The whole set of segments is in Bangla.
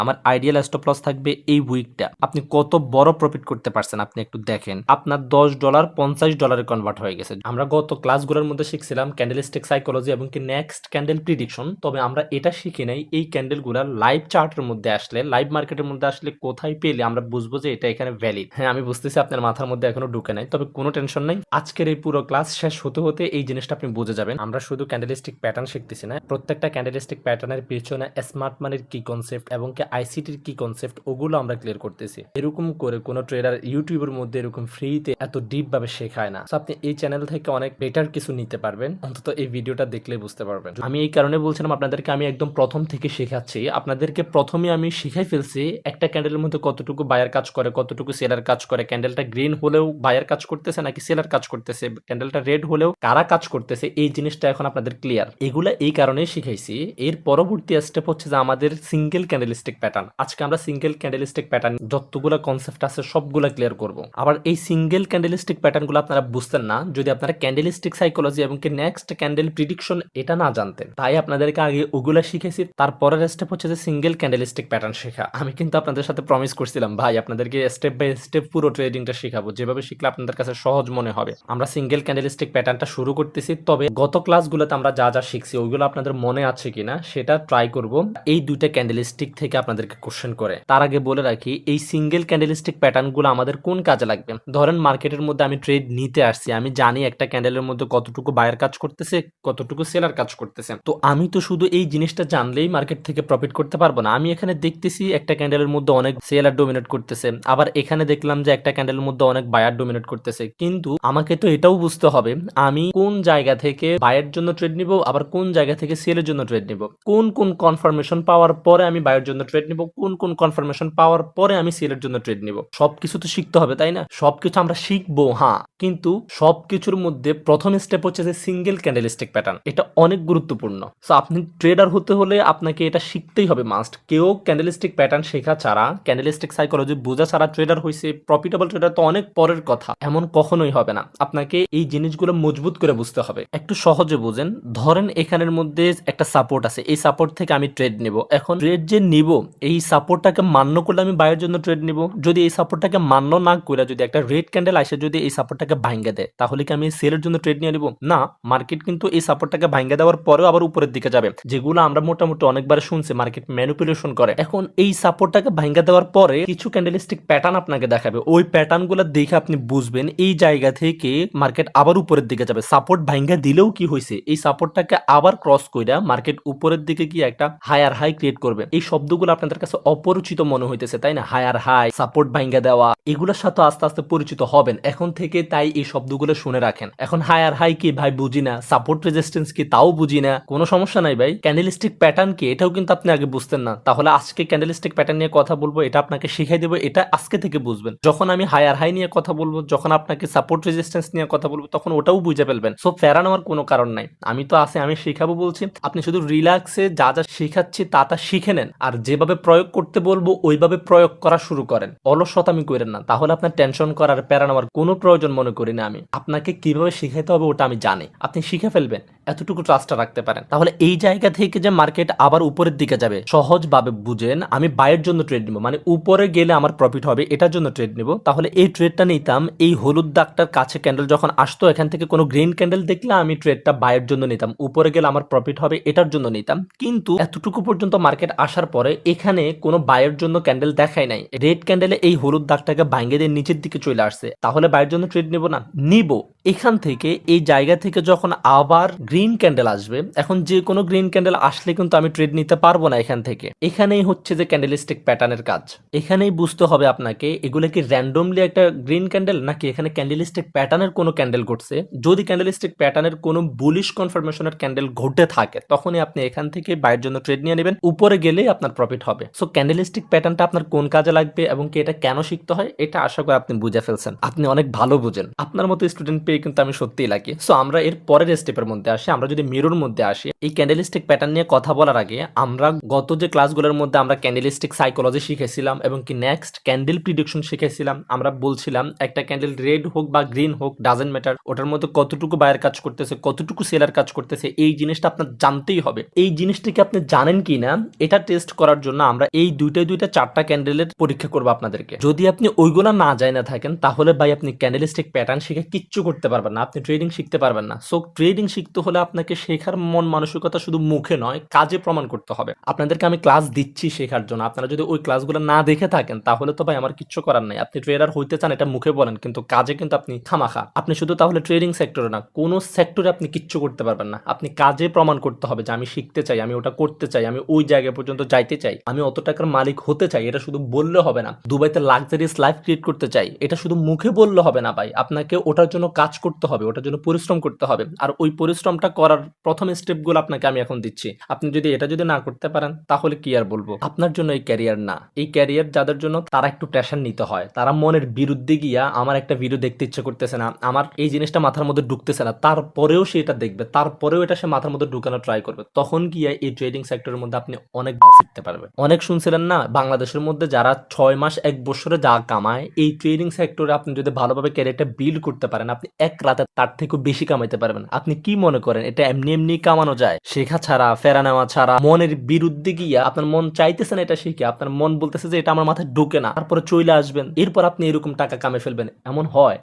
আমার আইডিয়াল স্টপ লস থাকবে এই উইকটা। আপনি কত বড় প্রফিট করতে পারছেন আপনি একটু দেখেন। আপনার $10 $50 কনভার্ট হয়ে গেছে। আমরা গত ক্লাসগুলোর মধ্যে শিখছিলাম ক্যান্ডেলস্টিক সাইকোলজি এবং কি নেক্সট ক্যান্ডেল প্রিডিকশন। তবে আমরা এটা শিখি নাই এই ক্যান্ডেলগুলা লাইভ চার্টের মধ্যে আসলে, লাইভ মার্কেটের মধ্যে আসলে কোথায় পেলে আমরা বুঝবো যে এটা এখানে ভ্যালিড। হ্যাঁ, আমি বুঝতেছি আপনার মাথার মধ্যে এখনো ঢুকে নাই, তবে কোনো টেনশন নাই। আজকের এই পুরো ক্লাস শেষ হতে হতে এই জিনিসটা আপনি বুঝে যাবেন। আমরা শুধু ক্যান্ডেলস্টিক প্যাটার্ন শিখতেছি না, প্রত্যেকটা ক্যান্ডেলস্টিক প্যাটার্নের পিছনে স্মার্ট মানির কি কনসেপ্ট এবং কি আইসিটির কি কনসেপ্ট ওগুলো আমরা ক্লিয়ার করতেছি। এরকম করে কোনো ট্রেডার ইউটিউবের মধ্যে এরকম ফ্রিতে এত ডিপ ভাবে শেখায় না। আপনি এই চ্যানেল থেকে অনেক বেটার কিছু নিতে পারবেন, অন্তত এই ভিডিওটা দেখলে বুঝতে পারবেন। আমি এই কারণে বলছিলাম আপনাদেরকে আমি একদম প্রথম থেকে শেখাচ্ছি। আপনাদেরকে প্রথমে আমি শিখাই ফেলছি একটা ক্যান্ডেলের মধ্যে কতটুকু বায়ার কাজ করে, কতটুকু সেলার কাজ করে, ক্যান্ডেলটা গ্রিন হলেও বায়ার কাজ করতেছে নাকি সেলার কাজ করতেছে, ক্যান্ডেলটা রেড হলেও কারা কাজ করতেছে, এই জিনিসটা এখন আপনাদের ক্লিয়ার। এগুলা এই কারণেই শিখাইছি। এর পরবর্তী স্টেপ হচ্ছে যে আমাদের সিঙ্গেল ক্যান্ডেলস্টিক প্যাটার্ন। আজকে আমরা সিঙ্গেল ক্যান্ডেলস্টিক প্যাটার্ন যতগুলো কনসেপ্ট আছে সবগুলো ক্লিয়ার করব। আবার এই সিঙ্গেল ক্যান্ডেলস্টিক প্যাটার্নগুলো আপনারা বুঝতেন না যদি আপনারা ক্যান্ডেলস্টিক সাইকোলজি এবং কি নেক্সট ক্যান্ডেল প্রিডিকশন এটা না জানতেন। তাই আপনাদেরকে আগে ওগুলা শিখেছি, তারপরের স্টেপ হচ্ছে যে সিঙ্গেল ক্যান্ডেলস্টিক প্যাটার্ন শেখা। আমি কিন্তু আপনাদের সাথে প্রমিস করছিলাম ভাই আপনাদেরকে স্টেপ বাই স্টেপ পুরো ট্রেডিংটা শেখাবো, যেভাবে শিখলে আপনাদের কাছে সহজ মনে হবে। আমরা সিঙ্গেল ক্যান্ডেলস্টিক প্যাটার্নটা শুরু করতেছি, তবে গত ক্লাসগুলোতে আমরা যা যা শিখছি ওইগুলো আপনাদের মনে আছে কিনা সেটা ট্রাই করব এই দুইটা ক্যান্ডেলস্টিক থেকে আপনাদেরকে কোশ্চেন করে। তার আগে বলে রাখি এই সিঙ্গেল ক্যান্ডেলস্টিক প্যাটার্নগুলো আমাদের কোন কাজে লাগবে। ধরেন মার্কেটের মধ্যে আমি ট্রেড নিতে আসছি, আমি জানি একটা ক্যান্ডেলের মধ্যে কতটুকু বায়ার কাজ করতেছে, কতটুকু সেলার কাজ করতেছে। তো আমি তো শুধু এই জিনিসটা জানলেই মার্কেট থেকে প্রফিট করতে পারবো না। আমি এখানে দেখতেছি একটা ক্যান্ডেলের মধ্যে অনেক সেলার ডোমিনেট করতেছে, আবার এখানে দেখলাম যে একটা ক্যান্ডেলের মধ্যে অনেক বায়ার ডোমিনেট করতেছে। কিন্তু আমাকে তো এটাও বুঝতে হবে আমি কোন জায়গা থেকে বায়ের জন্য ট্রেড নিব, আবার কোন জায়গা থেকে সেলের জন্য ট্রেড নিব, কোন কোন কনফার্মেশন পাওয়ার পরে আমি বায়ের জন্য ট্রেড নিব, কোন কোন কনফার্মেশন পাওয়ার পরে আমি সেলের জন্য ট্রেড নিব। সবকিছু তো শিখতে হবে তাই না? সবকিছু আমরা শিখবো হ্যাঁ, কিন্তু সবকিছুর মধ্যে প্রথম স্টেপ হচ্ছে যে সিঙ্গেল ক্যান্ডেলস্টিক প্যাটার্ন। এটা অনেক গুরুত্বপূর্ণ। সো আপনি ট্রেডার হতে হলে আপনাকে এটা শিখতেই হবে মাস্ট। কেউ ক্যান্ডেলস্টিক প্যাটার্ন শেখা ছাড়া, ক্যান্ডেলস্টিক সাইকোলজি বোঝা ছাড়া ট্রেডার হইছে, প্রফিটেবল ট্রেডার তো অনেক পরের কথা, এমন কখনোই হবে না। আপনাকে এই জিনিসগুলো মজবুত করে বুঝতে হবে। একটু সহজে বুঝেন, ধরেন এখানের মধ্যে একটা সাপোর্ট আছে, এই সাপোর্ট থেকে আমি ট্রেড নিব। এখন ট্রেড যে নিব এই সাপোর্টটাকে মান্য করলে আমি বায়ের জন্য ট্রেড নিব। যদি এই সাপোর্টটাকে মান্য না করে যদি একটা রেড ক্যান্ডেল আসে যদি এই সাপোর্টটাকে ভাঙ্গা দেয়, তাহলে কি আমি সেলের জন্য ট্রেড নিয়ে নিব? না, মার্কেট কিন্তু এই সাপোর্টটাকে ভাঙ্গা দেওয়ার পরেও আবার উপরের দিকে যাবে, যেগুলো আমরা মোটামুটি অনেকবার শুনছি মার্কেট ম্যানিপুলেশন করে। এখন এই সাপোর্টটাকে ভাঙ্গা দেওয়ার পরে কিছু ক্যান্ডেলস্টিক প্যাটার্ন আপনাকে দেখাবে, ওই প্যাটার্নগুলো দেখে আপনি বুঝবেন এই জায়গা থেকে মার্কেট আবার উপরের দিকে যাবে। সাপোর্ট ভাঙ্গা দিলেও কি হয়েছে, এই সাপোর্টটাকে আবার ক্রস কইরা মার্কেট উপরের দিকে গিয়ে একটা হায়ার হাই ক্রিয়েট করবে। এই শব্দগুলো আপনাদের কাছে অপরিচিত মনে হইতেছে তাই না? হায়ার হাই, সাপোর্ট ভাঙ্গা দেওয়া, এগুলোর সাথে আস্তে আস্তে পরিচিত হবেন এখন থেকে। তাই এই শব্দগুলো শুনে রাখেন। এখন হায়ার হাই কি ভাই বুঝি না, সাপোর্ট রেজিস্ট্যান্স কি তাও বুঝি না, কোনো সমস্যা নাই ভাই। ক্যান্ডেলস্টিক প্যাটার্ন কি এটাও কিন্তু আপনি আগে বুঝতেন না, তাহলে আজকে ক্যান্ডেলস্টিক প্যাটার্ন নিয়ে কথা বলবো, এটা আপনাকে শিখাই দেবো, এটা আজকে থেকে বুঝবেন। যখন আমি হায়ার হাই নিয়ে কথা বলবো, যখন আপনাকে সাপোর্ট রেজিস্ট্যান্স নিয়ে কথা বলবো, তখন ওটাও বুঝে ফেলবেন। সো ফেরান আমার কোনো কারণ নাই, আমি তো আছে, আমি শিখাবো বলছি। আপনি শুধু রিল্যাক্সে যা যা শিখাচ্ছি তা তা শিখে নেন, আর যেভাবে প্রয়োগ করতে বলবো ওইভাবে প্রয়োগ করা শুরু করেন। অলসতামি করেন না, তাহলে আপনার টেনশন করার প্যারা নেওয়ার কোনো প্রয়োজন মনে করি না আমি। আপনাকে কিভাবে শিখাইতে হবে ওটা আমি জানি, আপনি শিখে ফেলবেন, এতটুকু ট্রাস্টটা রাখতে পারেন। তাহলে এই জায়গা থেকে যে মার্কেট আবার উপরের দিকে যাবে সহজভাবে বুঝেন। আমি বায়ের জন্য ট্রেড নিব, মানে উপরে গেলে আমার প্রফিট হবে এটার জন্য ট্রেড নিব। তাহলে এই ট্রেডটা নিতাম এই হলুদ দাগটার কাছে ক্যান্ডেল যখন আসতো, এখান থেকে কোনো গ্রিন ক্যান্ডেল দেখলে আমি ট্রেডটা বায়ের জন্য নিতাম, উপরে গেলে আমার প্রফিট হবে এটার জন্য নিতাম। কিন্তু এতটুকু পর্যন্ত মার্কেট আসার পরে এখানে কোনো বায়ের জন্য ক্যান্ডেল দেখাই নাই, রেড ক্যান্ডেলে এই হলুদ দাগটাকে ভাঙিয়ে দিয়ে নিচের দিকে চলে আসছে, তাহলে বায়ের জন্য ট্রেড নিব না? নিব। এখান থেকে এই জায়গা থেকে যখন আবার গ্রিন ক্যান্ডেল আসবে, এখন যে কোনো গ্রিন ক্যান্ডেল আসলে কিন্তু আমি ট্রেড নিতে পারবো না এখান থেকে। এখানেই হচ্ছে যে ক্যান্ডেলস্টিক প্যাটার্নের কাজ। এখানেই বুঝতে হবে আপনাকে এগুলো কি র্যান্ডমলি একটা গ্রিন ক্যান্ডেল নাকি এখানে ক্যান্ডেলস্টিক প্যাটার্নের কোনো ক্যান্ডেল ঘটছে। যদি ক্যান্ডেলস্টিক প্যাটার্নের কোনো বুলিশ কনফার্মেশনের ক্যান্ডেল ঘটে থাকে তখনই আপনি এখান থেকে বাইরের জন্য ট্রেড নিয়ে নেবেন, উপরে গেলেই আপনার প্রফিট হবে। সো ক্যান্ডেলস্টিক প্যাটার্নটা আপনার কোন কাজে লাগবে এবং কি এটা কেন শিখতে হয় এটা আশা করি আপনি বুঝে ফেলছেন। আপনি অনেক ভালো বুঝেন, আপনার মতো স্টুডেন্ট পেয়ে কিন্তু আমি সত্যিই লাকি। সো আমরা এর পরের স্টেপের মধ্যে আসি। আসি, আমরা যদি মিরর মধ্যে আসি, এই ক্যান্ডেলস্টিক প্যাটার্ন নিয়ে কথা বলার আগে আমরা গত যে ক্লাসগুলোর মধ্যে আমরা ক্যান্ডেলস্টিক সাইকোলজি শিখেছিলাম এবং কি নেক্সট ক্যান্ডেল প্রিডিকশন শিখেছিলাম। আমরা বলছিলাম একটা ক্যান্ডেল রেড হোক বা গ্রিন হোক ডাজেন্ট ম্যাটার, ওটার মধ্যে কতটুকু বায়ার কাজ করতেছে, কতটুকু সেলার কাজ করতেছে, এই জিনিসটা আপনার জানতেই হবে। এই জিনিসটাকে আপনি জানেন কি না এটা টেস্ট করার জন্য আমরা এই দুইটা চারটা ক্যান্ডেলের পরীক্ষা করবো আপনাদেরকে। যদি আপনি ওইগুলা না যায় না থাকেন তাহলে ভাই আপনি ক্যান্ডেলস্টিক প্যাটার্ন শিখে কিচ্ছু করতে পারবেন না, আপনি ট্রেডিং শিখতে পারবেন না। সো ট্রেডিং শিখতে হলে আপনাকে শেখার মন মানসিকতা শুধু মুখে নয়, কাজে প্রমাণ করতে হবে। আপনাদেরকে আমি ক্লাস দিচ্ছি শেখার জন্য, আপনারা যদি ওই ক্লাসগুলো না দেখে থাকেন তাহলে তো ভাই আমার কিচ্ছু করার নাই। আপনি ট্রেডার হইতে চান এটা মুখে বলেন, কিন্তু কাজে কিন্তু আপনি খামাখা। আপনি শুধু তাহলে ট্রেডিং সেক্টরে না, কোনো সেক্টরে আপনি কিচ্ছু করতে পারবেন না। আপনি কাজে প্রমাণ করতে হবে যে আমি শিখতে চাই, আমি ওটা করতে চাই, আমি ওই জায়গা পর্যন্ত যাইতে চাই, আমি অত টাকার মালিক হতে চাই। এটা শুধু বললে হবে না। দুবাইতে লাক্সারিয়াস লাইফ ক্রিয়েট করতে চাই, এটা শুধু মুখে বললে হবে না ভাই, আপনাকে ওটার জন্য কাজ করতে হবে, ওটার জন্য পরিশ্রম করতে হবে। আর ওই পরিশ্রমটা করার প্রথম স্টেপগুলো আপনাকে আমি এখন দিচ্ছি। আপনি যদি এটা না করতে পারেন তাহলে কি আর বলবো, আপনার জন্য এই ক্যারিয়ার না। এই ক্যারিয়ার যাদের জন্য তারা একটু প্রেশার নিতে হয়, তারা মনের বিরুদ্ধে গিয়া আমার একটা ভিডিও দেখতে ইচ্ছে করতেছে না, আমার এই জিনিসটা মাথার মধ্যে ঢুকতেছে না, তারপরেও সে এটা দেখবে, তারপরেও এটা সে মাথার মধ্যে ঢুকানো ট্রাই করবে। তখন গিয়ে এই ট্রেডিং সেক্টরের মধ্যে আপনি অনেক ভালো শিখতে পারবেন। অনেক শুনছিলেন না বাংলাদেশের মধ্যে যারা 6 মাস 1 বছরে যা কামায়, এই ট্রেডিং সেক্টরে আপনি যদি ভালোভাবে ক্যারিয়ারটা বিল্ড করতে পারেন আপনি এক রাতে তার থেকেও বেশি কামাইতে পারবেন। আপনি কি মনে করেন এটা এমনি এমনি কামানো যায়? শেখা ছাড়া, ফেরা নেওয়া ছাড়া, মনের বিরুদ্ধে গিয়া আপনার মন চাইতেছে না এটা শিখে, আপনার মন বলতেছে যে এটা আমার মাথায় ঢোকে না, তারপরে চলে আসবেন, এরপর আপনি এরকম টাকা কামে ফেলবেন, এমন হয়?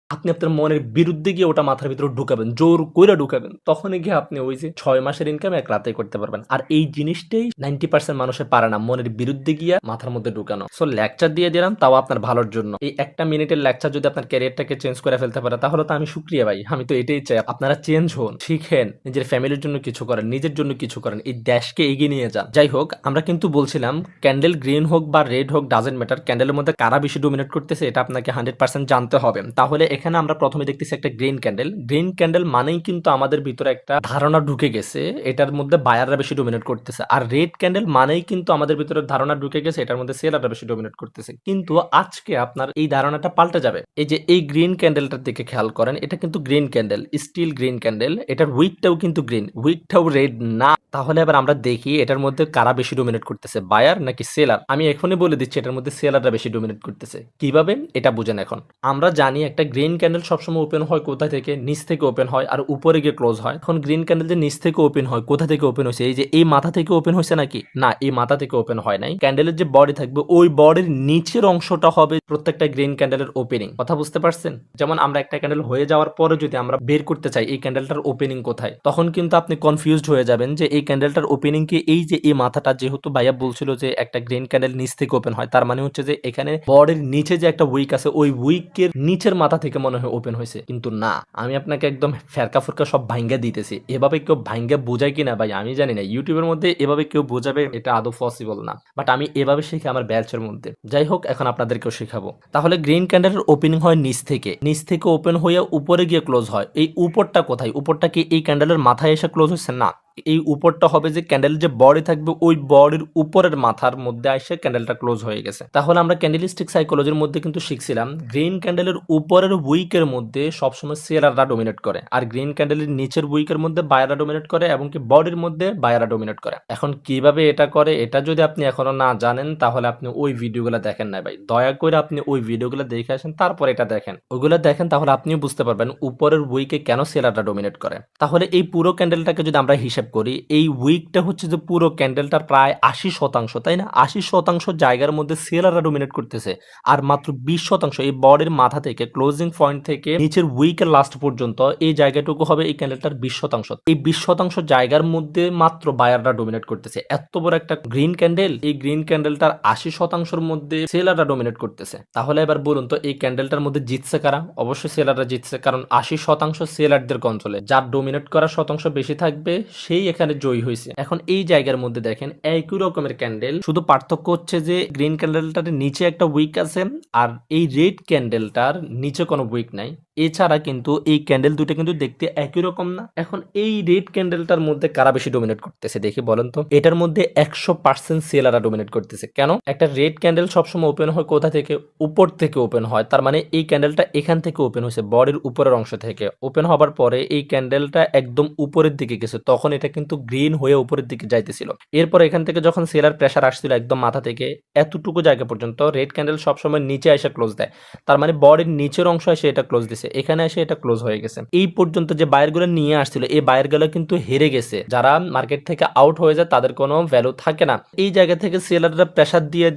আপনি আপনার মনের বিরুদ্ধে গিয়ে ওটা মাথার ভিতরে ঢুকাবেন, জোর কইরা ঢুকাবেন, তখনই গিয়ে আপনি ওই যে 6 মাসের ইনকাম এক রাতেই করতে পারবেন। আর এই জিনিসটাই 90% মানুষে পারে না, মনের বিরুদ্ধে গিয়া মাথার মধ্যে ঢুকানো। সো লেকচার দিয়ে দিলাম, তাও আপনার ভালোর জন্য। এই একটা মিনিটের লেকচার যদি আপনার ক্যারিয়ারটাকে চেঞ্জ করে ফেলতে পারে তাহলে তো আমি শুক্রিয়া ভাই, আমি তো এটাই চাই। আপনারা চেঞ্জ হন, শিখেন, নিজের ফ্যামিলির জন্য কিছু করেন, নিজের জন্য কিছু করেন, এই দেশকে এগিয়ে নিয়ে যান। যাই হোক, আমরা কিন্তু বলছিলাম ক্যান্ডেল গ্রিন হোক বা রেড হোক ডাজেন্ট ম্যাটার, ক্যান্ডেলের মধ্যে কারা বেশি ডোমিনেট করতেছে এটা আপনাকে 100% জানতে হবে। তাহলে এখানে আমরা প্রথমে দেখতেছি একটা গ্রিন ক্যান্ডেল। গ্রিন ক্যান্ডেল মানেই কিন্তু আমাদের ভিতরে একটা ধারণা ঢুকে গেছে এটার মধ্যে বায়াররা বেশি ডোমিনেট করতেছে। আর রেড ক্যান্ডেল মানেই কিন্তু আমাদের ভিতরে ধারণা ঢুকে গেছে এটার মধ্যে সেলাররা বেশি ডোমিনেট করতেছে। কিন্তু আজকে আপনার এই ধারণাটা পাল্টে যাবে। এই যে এই গ্রিন ক্যান্ডেলটার দিকে খেয়াল করেন, এটা কিন্তু green candle, still green candle, এটার উইকটাও কিন্তু গ্রিন, উইকটাও রেড না। তাহলে এবার আমরা দেখি এটার মধ্যে কারা বেশি ডোমিনেট করতেছে, বায়ার নাকি সেলার। আমি এখনই বলে দিচ্ছি এটার মধ্যে সেলাররা বেশি ডোমিনেট করতেছে। কিভাবে এটা বুঝেন। এখন আমরা জানি একটা গ্রিন ক্যান্ডেল সবসময় ওপেন হয় কোথা থেকে, নিচ থেকে ওপেন হয় আর উপরে গিয়ে ক্লোজ হয়। এখন গ্রিন ক্যান্ডেল যে নিচ থেকে ওপেন হয়, কোথা থেকে ওপেন হয়েছে? এই যে এই মাথা থেকে ওপেন হয়েছে নাকি? না, এই মাথা থেকে ওপেন হয় নাই। ক্যান্ডেলের যে বডি থাকবে ওই বডির নিচের অংশটা হবে প্রত্যেকটা গ্রিন ক্যান্ডেলের ওপেনিং। কথা বুঝতে পারছেন? যেমন আমরা একটা ক্যান্ডেল হয়ে যাওয়ার পরে যদি আমরা বের করতে চাই এই ক্যান্ডেলটার ওপেনিং কোথায়, তখন কিন্তু আপনি কনফিউজড হয়ে যাবেন যে এই ক্যান্ডেলটার ওপেনিং কি এই যে এই মাথাটা, যেহেতু ভাইয়া বলছিল যে একটা গ্রিন ক্যান্ডেল নিচ থেকে ওপেন হয়, তার মানে হচ্ছে যে এখানে বডির নিচে যে একটা উইক আছে ওই উইকের নিচের মাথা থেকে মনে হয় ওপেন হয়েছে। কিন্তু না, আমি আপনাকে একদম ফেরকা ফুরকা সব ভাঙ্গা দিতেছি। এভাবে কেউ ভাঙ্গা বোঝায় কিনা ভাই আমি জানি না, ইউটিউবের মধ্যে এভাবে কেউ বোঝাবে এটা আদৌ পসিবল না, বাট আমি এভাবে শিখি আমার ব্যাচের মধ্যে। যাই হোক, এখন আপনাদেরকেও শেখাবো। তাহলে গ্রিন ক্যান্ডেলের ওপেনিং হয় নিচ থেকে, নিচ থেকে ওপেন হয়ে উপরে গিয়ে ক্লোজ হয়। এই উপরটা কোথায়? উপরটা কি এই ক্যান্ডেলের মাথায় এসে ক্লোজ হচ্ছে? না, এই উপরটা হবে যে ক্যান্ডেল যে বডি থাকবে ওই বডির উপরের মাথার মধ্যে এসে ক্যান্ডেলটা ক্লোজ হয়ে গেছে। তাহলে আমরা ক্যান্ডেলিস্টিক সাইকোলজির মধ্যে কিন্তু শিখছিলাম গ্রিন ক্যান্ডেলের উপরের উইকের মধ্যে সবসময় সেলাররা ডোমিনেট করে, আর গ্রিন ক্যান্ডেলের নিচের উইকের মধ্যে বায়াররা ডোমিনেট করে, এবং কি বডির মধ্যে বায়াররা ডোমিনেট করে। এখন কিভাবে এটা করে এটা যদি আপনি এখনো না জানেন তাহলে আপনি ওই ভিডিওগুলো দেখেন না ভাই, দয়া করে আপনি ওই ভিডিওগুলো দেখে আসেন, তারপর এটা দেখেন। ওইগুলো দেখেন, তাহলে আপনিও বুঝতে পারবেন উপরের উইকে কেন সেলাররা ডোমিনেট করে। তাহলে এই পুরো ক্যান্ডেলটাকে যদি আমরা হিসাব করি, এই উইকটা হচ্ছে যে পুরো ক্যান্ডেলটার প্রায় 80%, তাই না? 80% জায়গার মধ্যে সেলাররা ডোমিনেট করতেছে, আর মাত্র 20% এই বডির মাথা থেকে ক্লোজিং পয়েন্ট থেকে নিচের উইকের লাস্ট পর্যন্ত এই জায়গাটুকু হবে এই ক্যান্ডেলটার 20%। এই 20% জায়গার মধ্যে মাত্র বায়াররা ডোমিনেট করতেছে। এত বড় একটা গ্রিন ক্যান্ডেল, এই গ্রিন ক্যান্ডেলটার 80%-র মধ্যে সেলাররা ডোমিনেট করতেছে। তাহলে এবার বলুন তো এই ক্যান্ডেলটার মধ্যে জিতছে কারা? অবশ্যই সেলাররা জিতছে, কারণ 80% সেলারদের কন্ট্রোলে, যার ডোমিনেট করার শতাংশ বেশি থাকবে সেই এখানে জয়ী হয়েছে। এখন এই জায়গার মধ্যে দেখেন একই রকমের ক্যান্ডেল, শুধু পার্থক্য হচ্ছে যে গ্রিন ক্যান্ডেলটার নিচে একটা উইক আছে আর এই রেড ক্যান্ডেলটার নিচে কোনো উইক নাই। এছাড়া কিন্তু এই ক্যান্ডেল দুটো কিন্তু দেখতে একই রকম না। এখন এই রেড ক্যান্ডেলটার মধ্যে কারা বেশি ডোমিনেট করতেছে দেখি বলেন তো। এটার মধ্যে 100% সেলাররা ডোমিনেট করতেছে। কেন? একটা রেড ক্যান্ডেল সবসময় ওপেন হয় কোথা থেকে? উপর থেকে ওপেন হয়। তার মানে এই ক্যান্ডেলটা এখান থেকে ওপেন হয়েছে, বডির উপরের অংশ থেকে ওপেন হবার পরে এই ক্যান্ডেলটা একদম উপরের দিকে গেছে, তখন এটা কিন্তু গ্রিন হয়ে উপরের দিকে যাইতেছিল। এরপর এখান থেকে যখন সেলার প্রেসার আসছিল একদম মাথা থেকে এতটুকু জায়গা পর্যন্ত, রেড ক্যান্ডেল সবসময় নিচে এসে ক্লোজ দেয়। তার মানে বডির নিচের অংশ এসে এটা ক্লোজ দিছে, এখানে এসে এটা ক্লোজ হয়ে গেছে। এই পর্যন্ত যে বায়ারগুলো নিয়ে আসছিল এই বায়ারগুলো কিন্তু হেরে গেছে। যারা মার্কেট থেকে আউট হয়ে যায় তাদের কোনো ভ্যালু থাকে না। এই জায়গা থেকে সেলাররা প্রেসার দিয়ে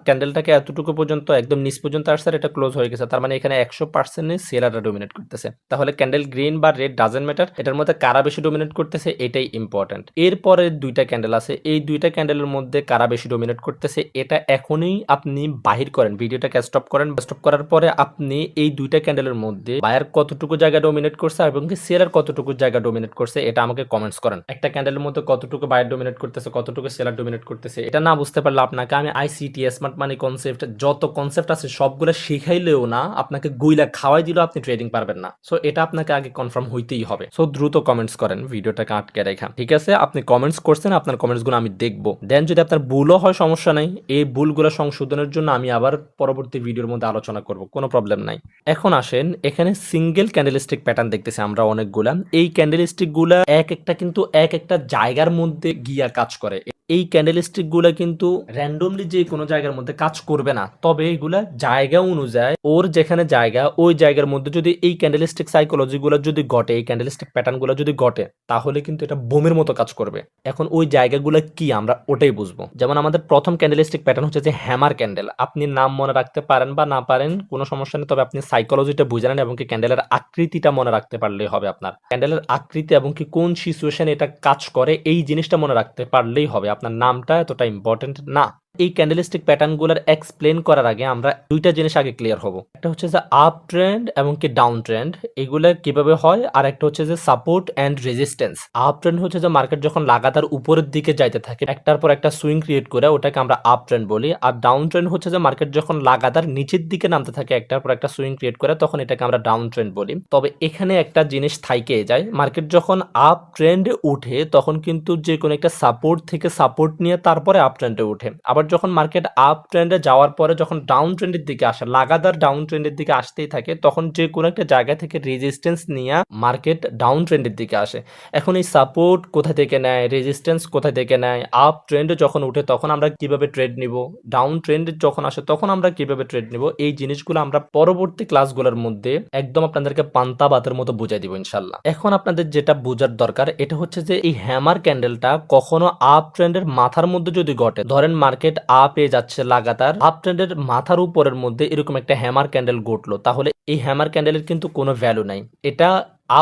ক্যান্ডেলটাকে এতটুকু পর্যন্ত একদম নিচ পর্যন্ত আসছে, এটা ক্লোজ হয়ে গেছে। তার মানে এখানে 100% সেলাররা ডোমিনেট করতেছে। তাহলে ক্যান্ডেল গ্রিন বা রেড ডাজেন্ট ম্যাটার, এটার মধ্যে কারা বেশি ডোমিনেট করতেছে এটাই ইম্পর্টেন্ট। এরপরে দুইটা ক্যান্ডেল আছে, এই দুইটা ক্যান্ডেলের মধ্যে কারা বেশি ডোমিনেট করতেছে এটা এখনই আপনি বাহির করেন, ভিডিওটাকে স্টপ করেন। স্টপ করার পরে আপনি এই দুইটা ক্যান্ডেলের মধ্যে বায়ার কতটুকু জায়গা ডোমিনেট করছে এবং কি সেলার কতটুকু জায়গা ডোমিনেট করছে এটা আমাকে কমেন্টস করেন। একটা ক্যান্ডেলের মধ্যে কতটুকু বায়ার ডোমিনেট করতেছে, কতটুকু সেলার ডোমিনেট করতেছে, এটা না বুঝতে পারলে আপনাকে আমি আইসিটি, স্মার্ট মানি কনসেপ্ট, যত কনসেপ্ট আছে সবগুলো শিখাইলেও না, আপনাকে গুইলা খাওয়াই দিলেও আপনি ট্রেডিং পারবেন না। সো এটা আপনাকে আগে কনফার্ম হইতেই হবে। সো দ্রুত কমেন্টস করেন, ভিডিওটাকে আটকে রেখা। ঠিক আছে, আপনি কমেন্টস করছেন, আপনার কমেন্টসগুলো আমি দেখবো। দেন যদি আপনার ভুলও হয় সমস্যা নাই, এই ভুলগুলো সংশোধনের জন্য আমি আবার পরবর্তী ভিডিওর মধ্যে আলোচনা করব, কোনো প্রবলেম নাই। এখন আসেন, এখানে সিঙ্গেল ক্যান্ডেলস্টিক প্যাটার্ন দেখতেছি আমরা অনেকগুলা। এই ক্যান্ডেলস্টিক গুলা এক একটা কিন্তু এক একটা জায়গার মধ্যে গিয়া কাজ করে। এই ক্যান্ডেলস্টিক গুলা কিন্তু র্যান্ডমলি যে কোনো জায়গার মধ্যে কাজ করবে না, তবে এগুলা জায়গা অনুযায়ী ওর যেখানে জায়গা ওই জায়গার মধ্যে যদি এই ক্যান্ডেলস্টিক সাইকোলজি গুলো যদি ঘটে, এই ক্যান্ডেলস্টিক প্যাটার্ন গুলো যদি ঘটে, তাহলে কিন্তু এটা বোমের মতো কাজ করবে। এখন ওই জায়গাগুলো কি আমরা ওটাই বুঝবো। যেমন আমাদের প্রথম ক্যান্ডেলস্টিক প্যাটার্ন হচ্ছে যে হ্যামার ক্যান্ডেল। আপনি নাম মনে রাখতে পারেন বা না পারেন কোনো সমস্যা নেই, তবে আপনি সাইকোলজিটা বুঝে নেন এবং কি ক্যান্ডেলের আকৃতিটা মনে রাখতে পারলেই হবে। আপনার ক্যান্ডেলের আকৃতি এবং কি কোন সিচুয়েশন এটা কাজ করে এই জিনিসটা মনে রাখতে পারলেই হবে, আপনার নামটা এতটা ইম্পর্টেন্ট না। এই ক্যান্ডেলস্টিক প্যাটার্নগুলোর এক্সপ্লেন করার আগে আমরা দুইটা জিনিস আগে ক্লিয়ার হবো। একটা হচ্ছে যে আপ ট্রেন্ড এবং কি ডাউন ট্রেন্ড, এগুলো কিভাবে হয়, আর একটা হচ্ছে যে support and resistance. Up trend হচ্ছে যে মার্কেট যখন লাগাতার উপরের দিকে যাইতে থাকে একটার পর একটা সুইং ক্রিয়েট করে, ওটাকে আমরা আপ ট্রেন্ড বলি। আর ডাউন ট্রেন্ড হচ্ছে যে মার্কেট যখন লাগাতার নিচের দিকে নামতে থাকে একটার পর একটা সুইং ক্রিয়েট করে, তখন এটাকে আমরা ডাউন ট্রেন্ড বলি। তবে এখানে একটা জিনিস থাইকে যায়, মার্কেট যখন আপ ট্রেন্ডে উঠে তখন কিন্তু যে কোনো একটা সাপোর্ট থেকে সাপোর্ট নিয়ে তারপরে আপ ট্রেন্ডে উঠে। আবার যখন মার্কেট আপ ট্রেন্ডে যাওয়ার পরে যখন ডাউন ট্রেন্ডের দিকে আসে, লাগাতার ডাউন ট্রেন্ডের দিকে আসতেই থাকে, তখন যে কোনো একটা জায়গা থেকে রেজিস্ট্যান্স নিয়ে মার্কেট ডাউন ট্রেন্ডের দিকে আসে। এখন এই সাপোর্ট কোথা থেকে নেয়, রেজিস্ট্যান্স কোথা থেকে নেয়, আপ ট্রেন্ডে যখন উঠে তখন আমরা কিভাবে ট্রেড নিব, ডাউন ট্রেন্ডে যখন আসে তখন আমরা কিভাবে ট্রেড নিব, এই জিনিসগুলো আমরা পরবর্তী ক্লাসগুলোর মধ্যে একদম আপনাদেরকে পান্তা ভাতের মতো বুঝাই দিব ইনশাল্লাহ। এখন আপনাদের যেটা বোঝার দরকার এটা হচ্ছে যে এই হ্যামার ক্যান্ডেলটা কখনো আপ ট্রেন্ডের মাথার মধ্যে যদি ঘটে, ধরেন মার্কেট আপে যাচ্ছে লাগাতার, আপ ট্রেন্ডের মাথার উপরের মধ্যে এরকম একটা হ্যামার ক্যান্ডেল ঘটলো, তাহলে এই হ্যামার ক্যান্ডেলের কিন্তু কোনো ভ্যালু নাই, এটা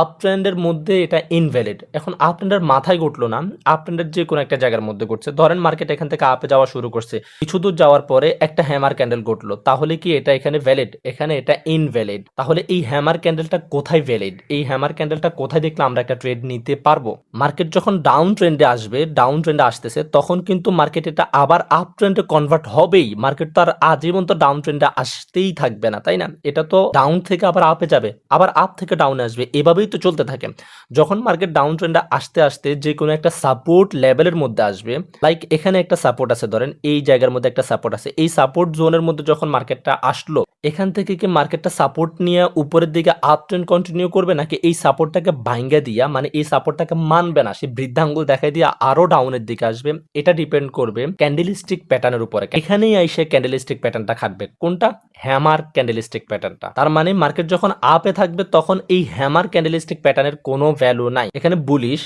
আপ ট্রেন্ডের মধ্যে এটা ইনভ্যালিড। এখন আপ ট্রেন্ডের মাথায় ঘটলো না, আপ ট্রেন্ডের যে কোনো একটা জায়গার মধ্যে ঘটছে। ধরেন মার্কেট এখান থেকে আপে যাওয়া শুরু করছে, কিছু দূর যাওয়ার পরে একটা হ্যামার ক্যান্ডেল ঘটলো, তাহলে কি এটা এখানে ভ্যালিড? এখানে এটা ইনভ্যালিড। তাহলে এই হ্যামার ক্যান্ডেলটা কোথায় ভ্যালিড? এই হ্যামার ক্যান্ডেলটা কোথায় দেখলে আমরা একটা ট্রেড নিতে পারবো? মার্কেট যখন ডাউন ট্রেন্ডে আসবে, ডাউন ট্রেন্ডে আসতেছে, তখন কিন্তু মার্কেট এটা আবার আপ ট্রেন্ডে কনভার্ট হবেই। মার্কেট তো আর আজীবন তো ডাউন ট্রেন্ডে আসতেই থাকবে না, তাই না? এটা তো ডাউন থেকে আবার আপে যাবে, আবার আপ থেকে ডাউনে আসবে, এভাবেই তো চলতে থাকে। যখন মার্কেট ডাউন ট্রেন্ডে আসতে আসতে যে কোনো একটা সাপোর্ট লেভেলের মধ্যে আসবে, লাইক এখানে একটা সাপোর্ট আছে, ধরেন এই জায়গার মধ্যে একটা সাপোর্ট আছে, এই সাপোর্ট জোনের মধ্যে যখন মার্কেটটা আসলো, এখান থেকে কি মার্কেটটা সাপোর্ট নিয়ে উপরের দিকে আপ ট্রেন্ড কন্টিনিউ করবে, নাকি এই সাপোর্টটাকে ভাঙ্গা দিয়া, মানে এই সাপোর্টটাকে মানবে না, সে বৃদ্ধাঙ্গুল দেখাই দিয়ে আরো ডাউনের দিকে আসবে? এটা ডিপেন্ড করবে ক্যান্ডেলস্টিক প্যাটার্নের উপরে। এখানেই আইসে ক্যান্ডেলস্টিক প্যাটার্নটা খাটবে। কোনটা? হ্যামার ক্যান্ডেলস্টিক প্যাটার্নটা। তার মানে মার্কেট যখন আপে থাকবে তখন এই হ্যামার ক্যান্ডেলস্টিক প্যাটার্নের কোনো ভ্যালু নাই। এখানে বুলিশ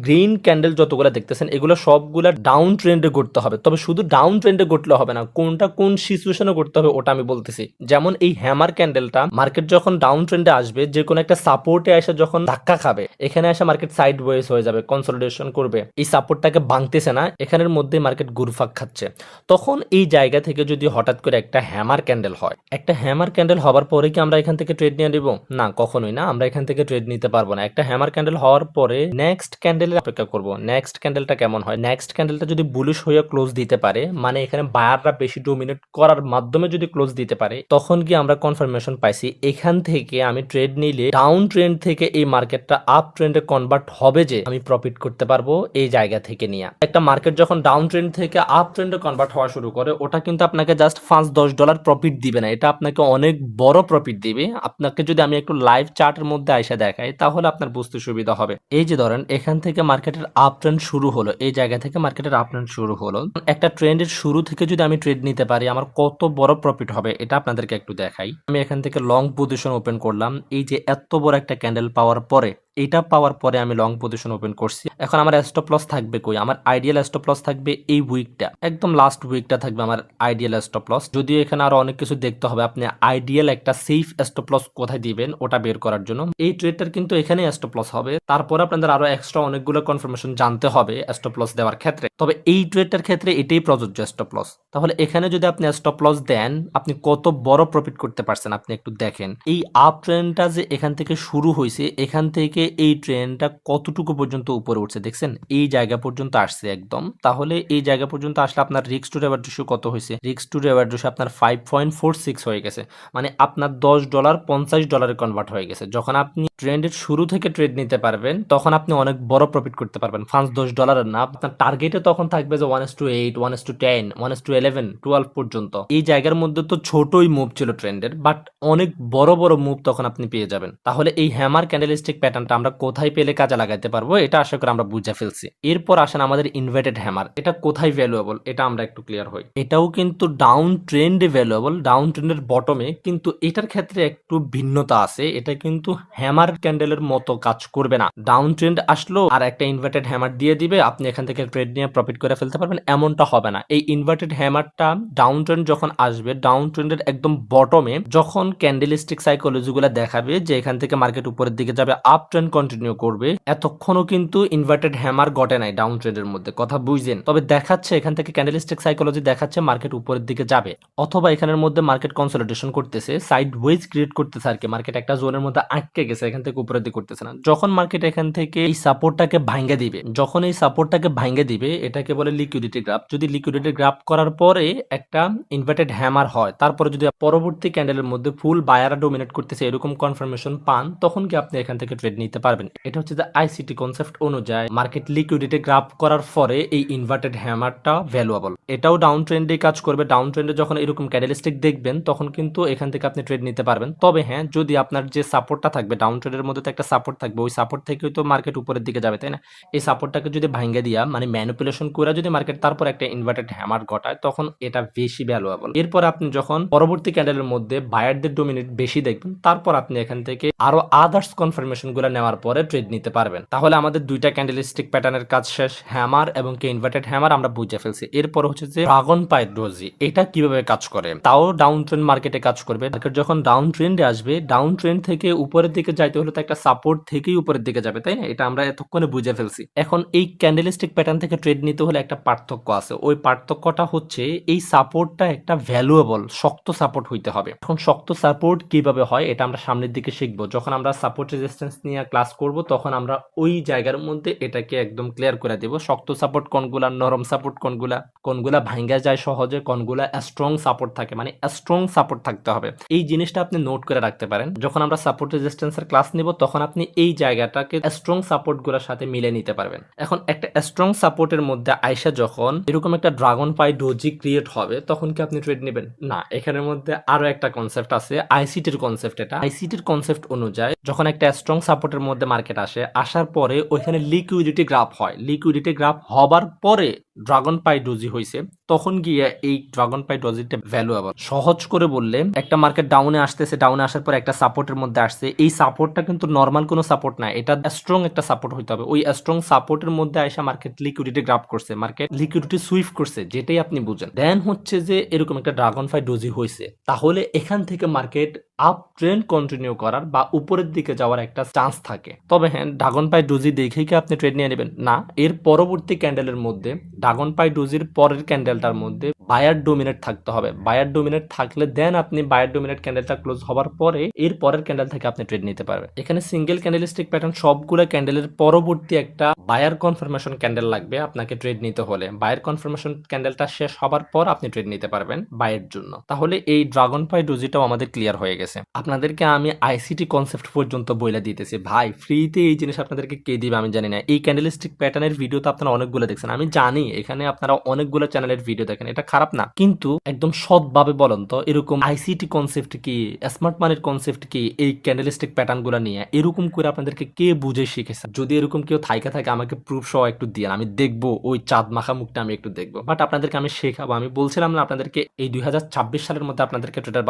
গ্রিন ক্যান্ডেল যতগুলো দেখতেছেন এগুলো সবগুলা ডাউন ট্রেন্ডে ঘটতে হবে। তবে শুধু ডাউন ট্রেন্ডে ঘটলে হবে না, কোনটা কোন সিচুয়েশনে ঘটতে হবে ওটা আমি বলতেছি। যেমন এই হ্যামার ক্যান্ডেলটা মার্কেট যখন ডাউন ট্রেন্ডে আসবে, যে কোনো একটা সাপোর্টে এসে যখন ধাক্কা খাবে, এখানে এসে মার্কেট সাইড ওয়েজ হয়ে যাবে, কনসলিডেশন করবে, এই সাপোর্টটাকে ভাঙতেছে না, এখানের মধ্যে মার্কেট ঘুরফাক খাচ্ছে। তখন এই জায়গা থেকে যদি হঠাৎ করে একটা হ্যামার ক্যান্ডেল হয়, একটা হ্যামার ক্যান্ডেল হবার পরে কি আমরা এখান থেকে ট্রেড নিয়ে নেব? না, কখনোই না, আমরা এখান থেকে ট্রেড ট্রেড নিতে পারবো না। একটা হ্যামার ক্যান্ডেল হওয়ার পরে নেক্সট ক্যান্ডেলের অপেক্ষা করব। নেক্সট ক্যান্ডেলটা কেমন হয়, নেক্সট ক্যান্ডেলটা যদি বুলিশ হয়ে ক্লোজ দিতে পারে, মানে এখানে বায়াররা বেশি ডোমিনেট করার মাধ্যমে যদি ক্লোজ দিতে পারে, তখন কি আমরা কনফার্মেশন পাইছি এখান থেকে আমি ট্রেড নিলে ডাউন ট্রেন্ড থেকে এই মার্কেটটা আপ ট্রেন্ডে কনভার্ট হবে, যে আমি প্রফিট করতে পারবো এই জায়গা থেকে নিয়ে। একটা মার্কেট যখন ডাউন ট্রেন্ড থেকে আপ ট্রেন্ডে কনভার্ট হওয়া শুরু করে, ওটা কিন্তু আপনাকে জাস্ট $5-10 প্রফিট দিবে না, এটা আপনাকে অনেক বড় প্রফিট দিবে। আপনাকে যদি আমি একটু লাইভ চার্টের মধ্যে আইসা দেখাই, তাহলে আপনার বুঝতে সুবিধা হবে। এই যে ধরেন এখান থেকে মার্কেটের আপ ট্রেন্ড শুরু হলো, এই জায়গা থেকে মার্কেটের আপ ট্রেন্ড শুরু হলো। একটা ট্রেন্ডের শুরু থেকে যদি আমি ট্রেড নিতে পারি, আমার কত বড় প্রফিট হবে এটা আপনাদেরকে একটু দেখাই। আমি এখান থেকে লং পজিশন ওপেন করলাম, এই যে এত বড় একটা ক্যান্ডেল পাওয়ার পরে, এটা পাওয়ার পরে আমি লং পজিশন ওপেন করছি। এখন আমার স্টপ লস থাকবে কই? আমার আইডিয়াল স্টপ লস থাকবে এই উইকটা, একদম লাস্ট উইকটা থাকবে আমার আইডিয়াল স্টপ লস। যদিও এখানে আরো অনেক কিছু দেখতে হবে, আপনি আইডিয়াল একটা সেফ স্টপ লস কোথায় দিবেন ওটা বের করার জন্য। এই ট্রেডটার কিন্তু এখানে স্টপ লস হবে, তারপরে আপনাদের আরো এক্সট্রা অনেকগুলো কনফার্মেশন জানতে হবে স্টপ লস দেওয়ার ক্ষেত্রে। তবে এই ট্রেডটার ক্ষেত্রে এটাই প্রযোজ্য স্টপ লস। তাহলে এখানে যদি আপনি স্টপ লস দেন, আপনি কত বড় প্রফিট করতে পারছেন আপনি একটু দেখেন। এই আপ ট্রেন্ডটা যে এখান থেকে শুরু হয়েছে, এখান থেকে এই ট্রেনটা কতটুকু পর্যন্ত উপরে উঠছে দেখছেন, এই জায়গা পর্যন্ত আসছে একদম। তাহলে এই জায়গা পর্যন্ত আসলে আপনার রিস্ক টু রিওয়ার্ড রেশিও কত হয়েছে? রিস্ক টু রিওয়ার্ড রেশিও আপনার 5.46 হয়ে গেছে, মানে আপনার $10 $50 কনভার্ট হয়ে গেছে। যখন আপনি ট্রেন্ডের শুরু থেকে ট্রেড নিতে পারবেন, তখন আপনি অনেক বড় প্রফিট করতে পারবেন। $5-10 না, আপনার টার্গেটে তখন থাকবে যে 1:8, 1:10, 1:11, 12 পর্যন্ত। এই জায়গার মধ্যে তো ছোটই মুভ ছিল ট্রেন্ডের, বাট অনেক বড় বড় মুভ তখন আপনি পেয়ে যাবেন। তাহলে এই হ্যামার ক্যান্ডেলস্টিক প্যাটার্নটা আমরা কোথায় পেলে কাজে লাগাতে পারবো, এটা আশা করি আমরা বুঝে ফেলছি। এরপর আসেন আমাদের ইনভার্টেড হ্যামার, এটা কোথায় ভ্যালুয়েবল এটা আমরা একটু ক্লিয়ার হই। এটাও কিন্তু ডাউন ট্রেন্ডে ভ্যালুয়েবল, ডাউন ট্রেন্ডের বটমে, কিন্তু এটার ক্ষেত্রে একটু ভিন্নতা আছে। এটা কিন্তু হ্যামার ক্যান্ডেলের মতো কাজ করবে না। ডাউন ট্রেন্ড আসলো আর একটা ইনভার্টেড হ্যামার দিয়ে দিবে, আপনি এখান থেকে ট্রেড নিয়ে প্রফিট করে ফেলতে পারবেন, এমনটা হবে না। এই ইনভার্টেড হ্যামারটা ডাউন ট্রেন্ড যখন আসবে, ডাউন ট্রেন্ডের একদম বটমে যখন ক্যান্ডেলস্টিক সাইকোলজি গুলা দেখাবে যে এখান থেকে মার্কেট উপরের দিকে যাবে, আপ ট্রেন্ড কন্টিনিউ করবে, এতক্ষণও কিন্তু ইনভার্টেড হ্যামার ঘটে নাই ডাউন ট্রেন্ডের মধ্যে, কথা বুঝছেন? তবে দেখাচ্ছে এখান থেকে ক্যান্ডেলস্টিক সাইকোলজি দেখাচ্ছে মার্কেট উপরের দিকে যাবে, অথবা এখানের মধ্যে মার্কেট কনসলিডেশন করতেছে, সাইড ওয়েজ ক্রিয়েট করতেছে আর কি। মার্কেট একটা জোনের মধ্যে আটকে গেছে, এখান থেকে উপরের দিকে করতেছে না। যখন মার্কেট এখান থেকে এই সাপোর্টটাকে ভাঙ্গে দিবে, যখন এই সাপোর্টটাকে ভাঙ্গে দিবে, এটাকে বলে লিকুইডিটি গ্রাফ। যদি লিকুইডিটি গ্রাফ করার পরে একটা ইনভার্টেড হ্যামার হয়, তারপরে যদি পরবর্তী ক্যান্ডেলের মধ্যে ফুল বায়ারা ডোমিনেট করতেছে এরকম কনফার্মেশন পান, তখন কি আপনি এখান থেকে ট্রেড নিতে পারবেন। এটা হচ্ছে যে আইসিটি কনসেপ্ট অনুযায়ী মার্কেট লিকুইডিটি গ্রাফ করার পরে এই ইনভার্টেড হ্যামারটা ভ্যালুয়েবল। এটাও ডাউন ট্রেন্ডে কাজ করবে। ডাউন ট্রেন্ডে যখন এরকম ক্যান্ডেলস্টিক দেখবেন, তখন কিন্তু এখান থেকে আপনি ট্রেড নিতে পারবেন। তবে হ্যাঁ, যদি আপনার যে সাপোর্টটা থাকবে ডাউন ট্রেন্ডের মধ্যে, তো একটা সাপোর্ট থাকবে, ওই সাপোর্ট থেকেই তো মার্কেট উপরের দিকে যাবে, তাই না? এই সাপোর্টটাকে যদি ভাঙ্গে দিয়া, মানে ম্যানিপুলেশন করে যদি মার্কেট তারপর একটা ইনভার্টেড হ্যামার ঘটায়, তখন এটা বেশি ভ্যালুয়েবল। এরপর আপনি যখন পরবর্তী ক্যান্ডেলের মধ্যে বায়ারদের ডোমিনেট বেশি দেখবেন, তারপর আপনি এখান থেকে আরো আদার্স কনফার্মেশন গুলো নেওয়ার পরে ট্রেড নিতে পারবেন। তাহলে আমাদের দুইটা ক্যান্ডেলস্টিক প্যাটার্নের কাজ শেষ, হ্যামার এবং ইনভার্টেড হ্যামার আমরা বুঝে ফেলছি। এরপর হচ্ছে যে ড্রাগন পাই ডোজি, এটা কিভাবে কাজ করে, তাও ডাউন ট্রেন্ড মার্কেটে কাজ করবে। মার্কেট যখন ডাউন ট্রেন্ডে আসবে, ডাউন ট্রেন্ড থেকে উপরের দিকে যাইতে হলে তো একটা সাপোর্ট থেকেই উপরের দিকে যাবে, তাই না? এটা আমরা এতক্ষণে বুঝে ফেলছি। এখন এই ক্যান্ডেলস্টিক প্যাটার্ন থেকে ট্রেড নিতে হলে একটা পার্থক্য আছে। ওই পার্থক্যটা হচ্ছে এই সাপোর্টটা একটা ভ্যালুয়েবল শক্ত সাপোর্ট হইতে হবে। এখন শক্ত সাপোর্ট কিভাবে হয় এটা আমরা সামনের দিকে শিখবো। যখন আমরা সাপোর্ট রেজিস্ট্যান্স নিয়ে ক্লাস করব, তখন আমরা ওই জায়গার মধ্যে এটাকে একদম ক্লিয়ার করে দেব। শক্ত সাপোর্ট কোনগুলা, নরম সাপোর্ট কোনগুলা, কোনগুলা ভাঙ্গা যায় সহজে, কোনগুলা স্ট্রং সাপোর্ট থাকে, মানে স্ট্রং সাপোর্ট থাকতে হবে। এই জিনিসটা আপনি নোট করে রাখতে পারেন। যখন আমরা সাপোর্ট রেজিস্ট্যান্সের ক্লাস নিব, তখন আপনি এই জায়গাটাকে স্ট্রং সাপোর্ট গুলোর সাথে মিলে নিতে পারবেন। এখন একটা স্ট্রং সাপোর্টের মধ্যে আইসা যখন এরকম একটা ড্রাগন পাই ডোজি ক্রিয়েট হবে, তখন কি আপনি ট্রেড নেবেন? না, এখানের মধ্যে আরো একটা কনসেপ্ট আছে, আইসিটির কনসেপ্ট। এটা আইসিটির কনসেপ্ট অনুযায়ী যখন একটা স্ট্রং সাপোর্টের মধ্যে মার্কেট আসে, আসার পরে ওইখানে লিকুইডিটি গ্রাফ হয়। লিকুইডিটি গ্রাফ হবার পরে ড্রাগন পাই ডোজি হয়েছে, তখন গিয়ে এই ড্রাগন পাই ডোজিটা ভ্যালুয়েবল। সহজ করে বললে, একটা মার্কেট ডাউনে আসতেছে, ডাউনে আসার পর একটা সাপোর্টের মধ্যে আসছে, এই সাপোর্টটা কিন্তু নর্মাল কোনো সাপোর্ট না, এটা স্ট্রং একটা সাপোর্ট হইতে হবে। ওই স্ট্রং সাপোর্টের মধ্যে আসা মার্কেট লিকুইডিটি গ্রাফ করছে, মার্কেট লিকুইডিটি সুইফট করছে, যেটাই আপনি বুঝেন। দেন হচ্ছে যে এরকম একটা ড্রাগন পাই ডোজি হয়েছে, তাহলে এখান থেকে মার্কেট আপ ট্রেন্ড কন্টিনিউ করার বা উপরের দিকে যাওয়ার একটা চান্স থাকে। তবে হ্যাঁ, ড্রাগন পাই ডোজি দেখেই কি আপনি ট্রেড নিয়ে নেবেন? না, এর পরবর্তী ক্যান্ডেলের মধ্যে ড্রাগন পাই ডোজির পরের ক্যান্ডেলটার মধ্যে বায়ার ডোমিনেট থাকতে হবে। বায়ার ডোমিনেট থাকলে দেন আপনি বায়ার ডোমিনেট ক্যান্ডেলটা ক্লোজ হওয়ার পরে এর পরের ক্যান্ডেল থেকে আপনি ট্রেড নিতে পারবেন। এখানে সিঙ্গেল ক্যান্ডেলস্টিক প্যাটার্ন সবগুলো ক্যান্ডেলের পরবর্তী একটা বায়ার কনফার্মেশন ক্যান্ডেল লাগবে আপনাকে ট্রেড নিতে হলে। বায়ার কনফার্মেশন ক্যান্ডেলটা শেষ হবার পর আপনি ট্রেড নিতে পারবেন বায়ের জন্য। তাহলে এই ড্রাগন পাই ডোজিটাও আমাদের ক্লিয়ার হয়ে গেছে। আপনাদেরকে আমি আইসিটি কনসেপ্ট পর্যন্ত বইলা দিতেছি ভাই, ফ্রিতে এই জিনিস আপনাদেরকে কে দিবে আমি জানি না। এই ক্যান্ডেলস্টিক প্যাটার্নের ভিডিও তো আপনারা অনেকগুলো দেখছেন, আমি জানি এখানে আপনারা অনেকগুলো চ্যানেলের ভিডিও দেখেন, এটা খারাপ না, কিন্তু একদম সৎভাবে বলেন তো এরকম আইসিটি কনসেপ্ট কি, স্মার্ট মানির কনসেপ্ট কি, এই ক্যান্ডেলস্টিক প্যাটার্ন গুলো নিয়ে এরকম করে আপনাদেরকে কে বুঝে শিখেছে? যদি এরকম কেউ থাকে আমাকে প্রুফ সহ একটু দিয়ে, আমি দেখবো ওই চাঁদ মাখা মুখটা আমি একটু দেখবো। বাট আপনাদেরকে আমি শেখাবো। আমি বলছিলাম না আপনাদেরকে এই 2026 সালের মধ্যে আপনাদেরকে ট্রেডার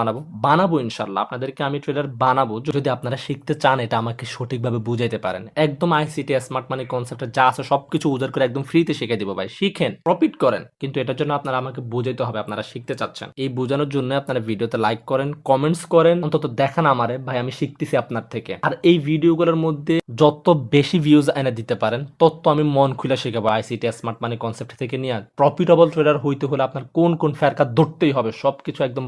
বানাবো ইনশাল্লাহ। আপনাদেরকে আমি ট্রেডার বানাবো যদি আপনারা শিখতে চান, এটা আমাকে সঠিকভাবে বুঝাইতে পারেন। একদম আইসিটি স্মার্ট মানি কনসেপ্ট যা আছে সবকিছু উজাড় করে একদম ফ্রিতে শিখে দিব ভাই। শিখেন, প্রফিট করেন, কিন্তু এটার জন্য আপনারা আমাকে বুঝাইতে হবে আপনারা শিখতে চাচ্ছেন। এই বোঝানোর জন্য আপনারা ভিডিওতে লাইক করেন, কমেন্টস করেন, অন্তত দেখান আমারে ভাই আমি শিখতেছি আপনার থেকে। আর এই ভিডিওগুলোর মধ্যে যত বেশি ভিউজ এনে দিতে পারেন তত আমি মন খুলে শেখাবো আইসিটি স্মার্ট মানি কনসেপ্ট থেকে নিয়ে প্রফিটেবল ট্রেডার হইতে হলে আপনার কোন কোন ফেরকা ধরতেই হবে সবকিছু একদম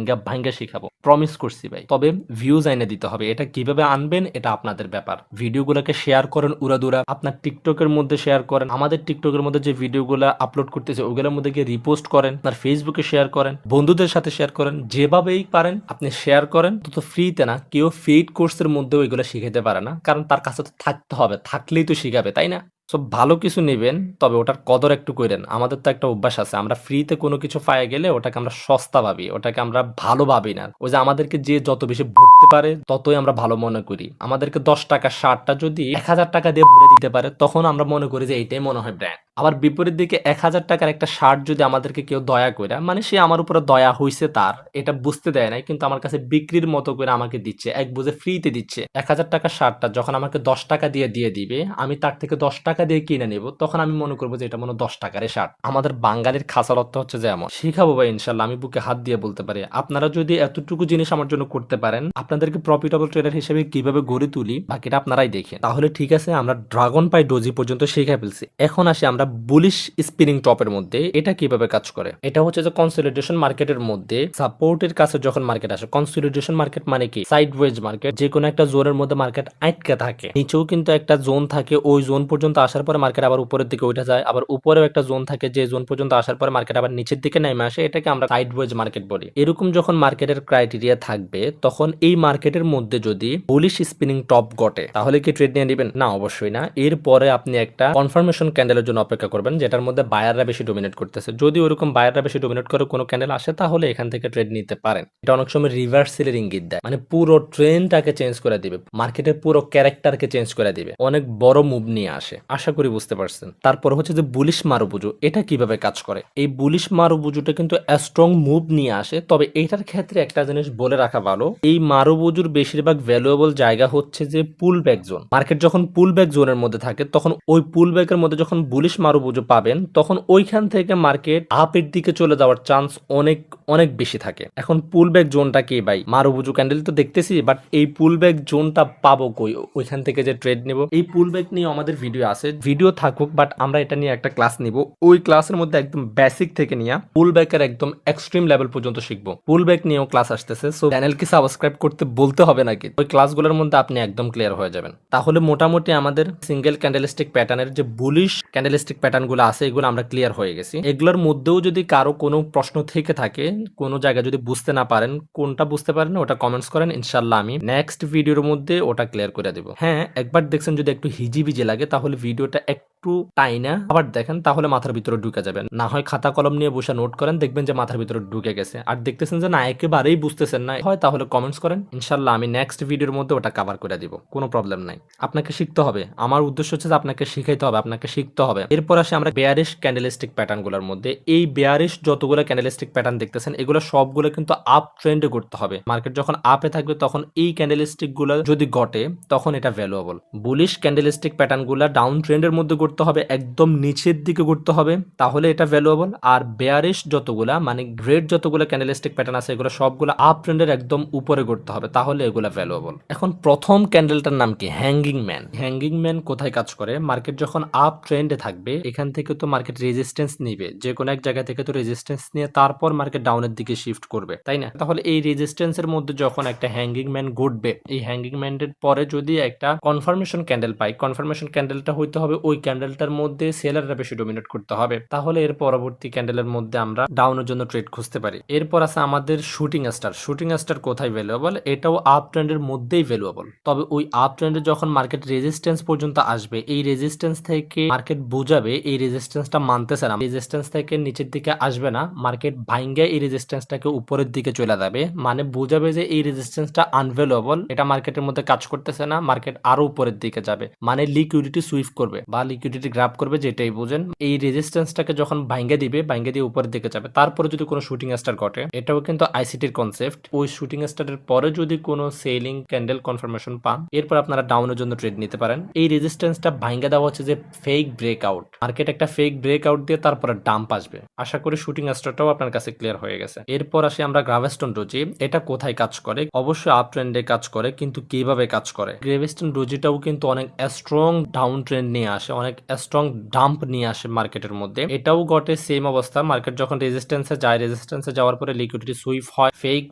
ভাঙ্গা শিখাবো, প্রমিস করছি ভাই। তবে ভিউজ এনে দিতে হবে, এটা কিভাবে আনবেন এটা আপনাদের ব্যাপার। ভিডিওগুলোকে শেয়ার করেন উড়াদুরা, আপনার টিকটকের মধ্যে শেয়ার করেন, আমাদের টিকটকের মধ্যে যে ভিডিওগুলো আপলোড করতেছে ওগুলোর মধ্যে গিয়ে রিপোস্ট করেন, আপনার ফেসবুকে শেয়ার করেন, বন্ধুদের সাথে শেয়ার করেন, যেভাবেই পারেন আপনি শেয়ার করেন। তো ফ্রিতে না, কেউ পেইড কোর্সের মধ্যে ওইগুলো শিখাতে পারে না, কারণ তার কাছে তো থাকতে হবে, থাকলেই তো শিখাবে, তাই না? সব ভালো কিছু নেবেন, তবে ওটার কদর একটু করেন। আমাদের তো একটা অভ্যাস আছে, আমরা ফ্রিতে কোনো কিছু পায়ে গেলে ওটাকে আমরা সস্তা ভাবি, ওটাকে আমরা ভালো ভাবি না। ওই যে আমাদেরকে যে যত বেশি ভরতে পারে ততই আমরা ভালো মনে করি। আমাদেরকে 10 টাকা শার্টটা যদি 1000 টাকা দিয়ে ভরে দিতে পারে তখন আমরা মনে করি যে এইটাই মনে হয় ব্র্যান্ড। আবার বিপরীত দিকে 1000 টাকার একটা শার্ট যদি আমাদেরকে কেউ দয়া করে, মানে সে আমার উপরে দয়া হইছে তার, এটা বুঝতে দেয় নাই, কিন্তু আমার কাছে বিক্রির মতো করে আমাকে দিচ্ছে, এক বুঝে ফ্রিতে দিচ্ছে। 1000 টাকার শার্টটা যখন আমাকে 10 টাকা দিয়ে দিবে, আমি তার থেকে 10 টাকা দিয়ে কিনে নেব, তখন আমি মনে করবো যে এটা মনে 10 টাকার শার্ট। আমাদের বাঙালির খাসালত্ব হচ্ছে যেমন। শিখাবো ভাই ইনশাল্লাহ, আমি বুকে হাত দিয়ে বলতে পারি। আপনারা যদি এতটুকু জিনিস আমার জন্য করতে পারেন, আপনাদেরকে প্রফিটেবল ট্রেডার হিসেবে কিভাবে গড়ে তুলি বাকিটা আপনারাই দেখেন। তাহলে ঠিক আছে, আমরা ড্রাগন পাই ডোজি পর্যন্ত শিখে ফেলছি। এখন আসি আমরা বুলিশ স্পিনিং টপের মধ্যে এটা কিভাবে কাজ করে। এটা হচ্ছে যে কনসলিডেশন মার্কেটের মধ্যে সাপোর্টের কাছে যখন মার্কেট আসে, কনসলিডেশন মার্কেট মানে কি, সাইডওয়েজ মার্কেট, যে কোনো একটা জোনের মধ্যে মার্কেট আটকে থাকে, নিচেও কিন্তু একটা জোন থাকে, ওই জোন পর্যন্ত আসার পরে মার্কেট আবার উপরের দিকে উঠে যায়, আবার উপরেও একটা জোন থাকে, যে জোন পর্যন্ত আসার পরে মার্কেট আবার নিচের দিকে নেমে আসে, এটাকে আমরা সাইডওয়েজ মার্কেট বলি। এরকম যখন মার্কেটের ক্রাইটেরিয়া থাকবে, তখন এই মার্কেটের মধ্যে যদি বুলিশ স্পিনিং টপ ঘটে, তাহলে কি ট্রেড নিয়ে নেবেন? না, অবশ্যই না। এরপরে আপনি একটা কনফার্মেশন ক্যান্ডেলের জন্য অপেক্ষা করবেন, যেটার মধ্যে বায়াররা বেশি ডোমিনেট করতেছে। যদি ওরকম বায়াররা বেশি ডোমিনেট করে কোনো ক্যান্ডেল আসে, তাহলে এখান থেকে ট্রেড নিতে পারেন। এটা অনেক সময় রিভার্স সেলের ইঙ্গিত দেয়, মানে পুরো ট্রেন্ডটাকে চেঞ্জ করে দিবে, মার্কেটের পুরো ক্যারেক্টারকে চেঞ্জ করে দিবে, অনেক বড় মুভ নিয়ে আসে। আশা করি বুঝতে পারছেন। তারপর হচ্ছে যে বুলিশ মারুবুজু, এটা কিভাবে কাজ করে। এই বুলিশ মারুবুজুটা কিন্তু স্ট্রং মুভ নিয়ে আসে, তবে এটার ক্ষেত্রে একটা জিনিস বলে রাখা ভালো, এই মারুবুজুর বেশিরভাগ ভ্যালুয়েবল জায়গা হচ্ছে যে পুল ব্যাক জোন। মার্কেট যখন পুল ব্যাক জোনের মধ্যে থাকে, তখন ওই পুল ব্যাকের মধ্যে যখন বুলিশ মারুবুজু পাবেন, তখন ওইখান থেকে মার্কেট আপের দিকে চলে যাওয়ার চান্স অনেক অনেক বেশি থাকে। এখন পুল ব্যাক জোনটা কি ভাই, মারুবুজু ক্যান্ডেল তো দেখতেছি, বাট এই পুল ব্যাক জোনটা পাবো কই, ওইখান থেকে যে ট্রেড নেব। এই পুল ব্যাক নিয়ে আমাদের ভিডিও আছে, ভিডিও থাকুক, বাট আমরা এটা নিয়ে একটা ক্লাস নিব। ওই ক্লাসের মধ্যে একদম বেসিক থেকে নিয়ে পুল ব্যাকের একদম এক্সট্রিম লেভেল পর্যন্ত শিখবো। পুল ব্যাক নিয়েও ক্লাস আসতেছে, সো চ্যানেলকে সাবস্ক্রাইব করতে বলতে হবে নাকি, ওই ক্লাসগুলোর মধ্যে আপনি একদম ক্লিয়ার হয়ে যাবেন। তাহলে মোটামুটি আমাদের সিঙ্গেল ক্যান্ডেলস্টিক প্যাটার্নের যে বুলিশ ক্যান্ডেলস্টিক প্যাটার্ন গুলো আছে, এগুলো আমরা ক্লিয়ার হয়ে গেছি। এগুলোর মধ্যেও যদি কারো কোনো প্রশ্ন থেকে থাকে, কোনো জায়গায় যদি বুঝতে না পারেন, কোনটা বুঝতে পারেন ওটা কমেন্টস করেন, ইনশাল্লাহ আমি নেক্সট ভিডিওর মধ্যে ওটা ক্লিয়ার করে দেব। হ্যাঁ, একবার দেখছেন যদি একটু হিজিবিজি লাগে, তাহলে ভিডিওটা একটু টাইনা আবার দেখেন, তাহলে মাথার ভিতরে ঢুকে যাবেন। না হয় খাতা কলম নিয়ে বসে নোট করেন, দেখবেন যে মাথার ভিতরে ঢুকে গেছে। আর দেখতেছেন যে না, একেবারেই বুঝতেছেন না হয়, তাহলে কমেন্টস করেন, ইনশাল্লাহ আমি নেক্সট ভিডিওর মধ্যে ওটা কভার করে দিব, কোনো প্রবলেম নাই। আপনাকে শিখতে হবে, আমার উদ্দেশ্য হচ্ছে যে আপনাকে শিখাইতে হবে, আপনাকে শিখতে হবে। এরপর আসে আমরা বেয়ারিশ ক্যান্ডেলস্টিক প্যাটার্ন গুলোর মধ্যে। এই বেয়ারিশ যতগুলো ক্যান্ডেলস্টিক প্যাটার্ন দেখতেছেন, এগুলো সবগুলো কিন্তু আপ ট্রেন্ডে করতে হবে। মার্কেট যখন আপে থাকবে, তখন এই ক্যান্ডেলস্টিক গুলো যদি ঘটে, তখন এটা ভ্যালুয়েবল। বুলিশ ক্যান্ডেলস্টিক প্যাটার্ন গুলো ডাউন ট্রেন্ডের মধ্যে করতে হবে একদম নিচের দিকে করতে হবে, তাহলে এটা ভ্যালুয়েবল। আর বেয়ারিশ যতগুলা মানে গ্রেড যতগুলো ক্যান্ডেলস্টিক প্যাটার্ন আছে এগুলো সবগুলো আপ ট্রেন্ডের একদম উপরে করতে হবে, তাহলে এগুলো ভ্যালুয়েবল। এখন প্রথম ক্যান্ডেলটার নাম কি? Hanging man. হ্যাঙ্গিং ম্যান কোথায় কাজ করে? মার্কেট যখন আপ ট্রেন্ডে থাকবে এখান থেকে তো মার্কেট রেজিস্ট্যান্স নিবে, যে কোনো এক জায়গা থেকে তো রেজিস্ট্যান্স নিয়ে তারপর মার্কেট ডাউনের দিকে শিফট করবে, তাই না? তাহলে এই রেজিস্ট্যান্সের মধ্যে যখন একটা হ্যাঙ্গিং ম্যান ঘটবে, এই হ্যাঙ্গিং ম্যানের পরে যদি একটা কনফার্মেশন ক্যান্ডেল পাই, কনফার্মেশন ক্যান্ডেলটা হইতে হবে ওই ক্যান্ডেলটার মধ্যে সেলাররা বেশি ডোমিনেট করতে হবে, তাহলে এর পরবর্তী ক্যান্ডেলের মধ্যে আমরা ডাউনের জন্য ট্রেড খুঁজতে পারি। এরপর আছে আমাদের শুটিং স্টার। শুটিং স্টার কোথায় ভ্যালুয়েবল? এটাও আপ ট্রেন্ডের মধ্যেই ভ্যালুয়েবল, তবে ওই আপ ট্রেন্ডে যখন মার্কেট রেজিস্ট্যান্স পর্যন্ত আসবে, এই রেজিস্ট্যান্স থেকে মার্কেট বুঝাবে এই রেজিস্ট্যান্সটা মানতেছে না, রেজিস্ট্যান্স থেকে নিচের দিকে আসবে না, মার্কেট ভাঙ্গে এই রেজিস্ট্যান্সটাকে উপরের দিকে চলে যাবে, মানে বুঝাবে যে এই রেজিস্ট্যান্সটা আনভ্যালুয়েবল, এটা মার্কেটের মধ্যে কাজ করতেছে না, মার্কেট আরো উপরের দিকে যাবে, মানে লিকুইডিটি সুইপ করবে বা লিকুইডিটি গ্র্যাব করবে, যেটাই বুঝেন। এই রেজিস্ট্যান্সটাকে যখন ভাঙ্গে দিবে, ভাঙ্গে দিয়ে উপরের দিকে যাবে, তারপরে যদি কোনো শুটিং স্টার ঘটে, এটাও কিন্তু আইসিটির কনসেপ্ট, ওই শুটিং স্টারের পরে যদি কোনো সেলিং ক্যান্ডেল কনফার্মেশন পান, এরপর আপনারা ডাউনের জন্য ট্রেড নিতে পারেন। এই রেজিস্ট্যান্সটা ভাঙ্গে দেওয়া হচ্ছে যে ফেক ব্রেকআউট, মার্কেট একটা ফেক ব্রেকআউট দিয়ে তারপরে ডাম্প আসবে। আশা করি শুটিং স্টারটাও আপনার কাছে ক্লিয়ার হয়ে গেছে। এরপর আসি আমরা গ্রাভেস্টন ডোজি। এটা কোথায় কাজ করে? অবশ্যই আপ ট্রেন্ডে কাজ করে, কিন্তু কিভাবে কাজ করে? গ্রাভেস্টন ডোজিটাও কিন্তু অনেক স্ট্রং ডাউন ট্রেন্ড নিয়ে আসে, অনেক স্ট্রং ডাম্প নিয়ে আসে মার্কেটের মধ্যে। এটাও ঘটে সেম অবস্থা, মার্কেট যখন রেজিস্ট্যান্সে যায়, রেজিস্ট্যান্সে যাওয়ার পরে লিকুইডিটি সুইপ হয়, ফেক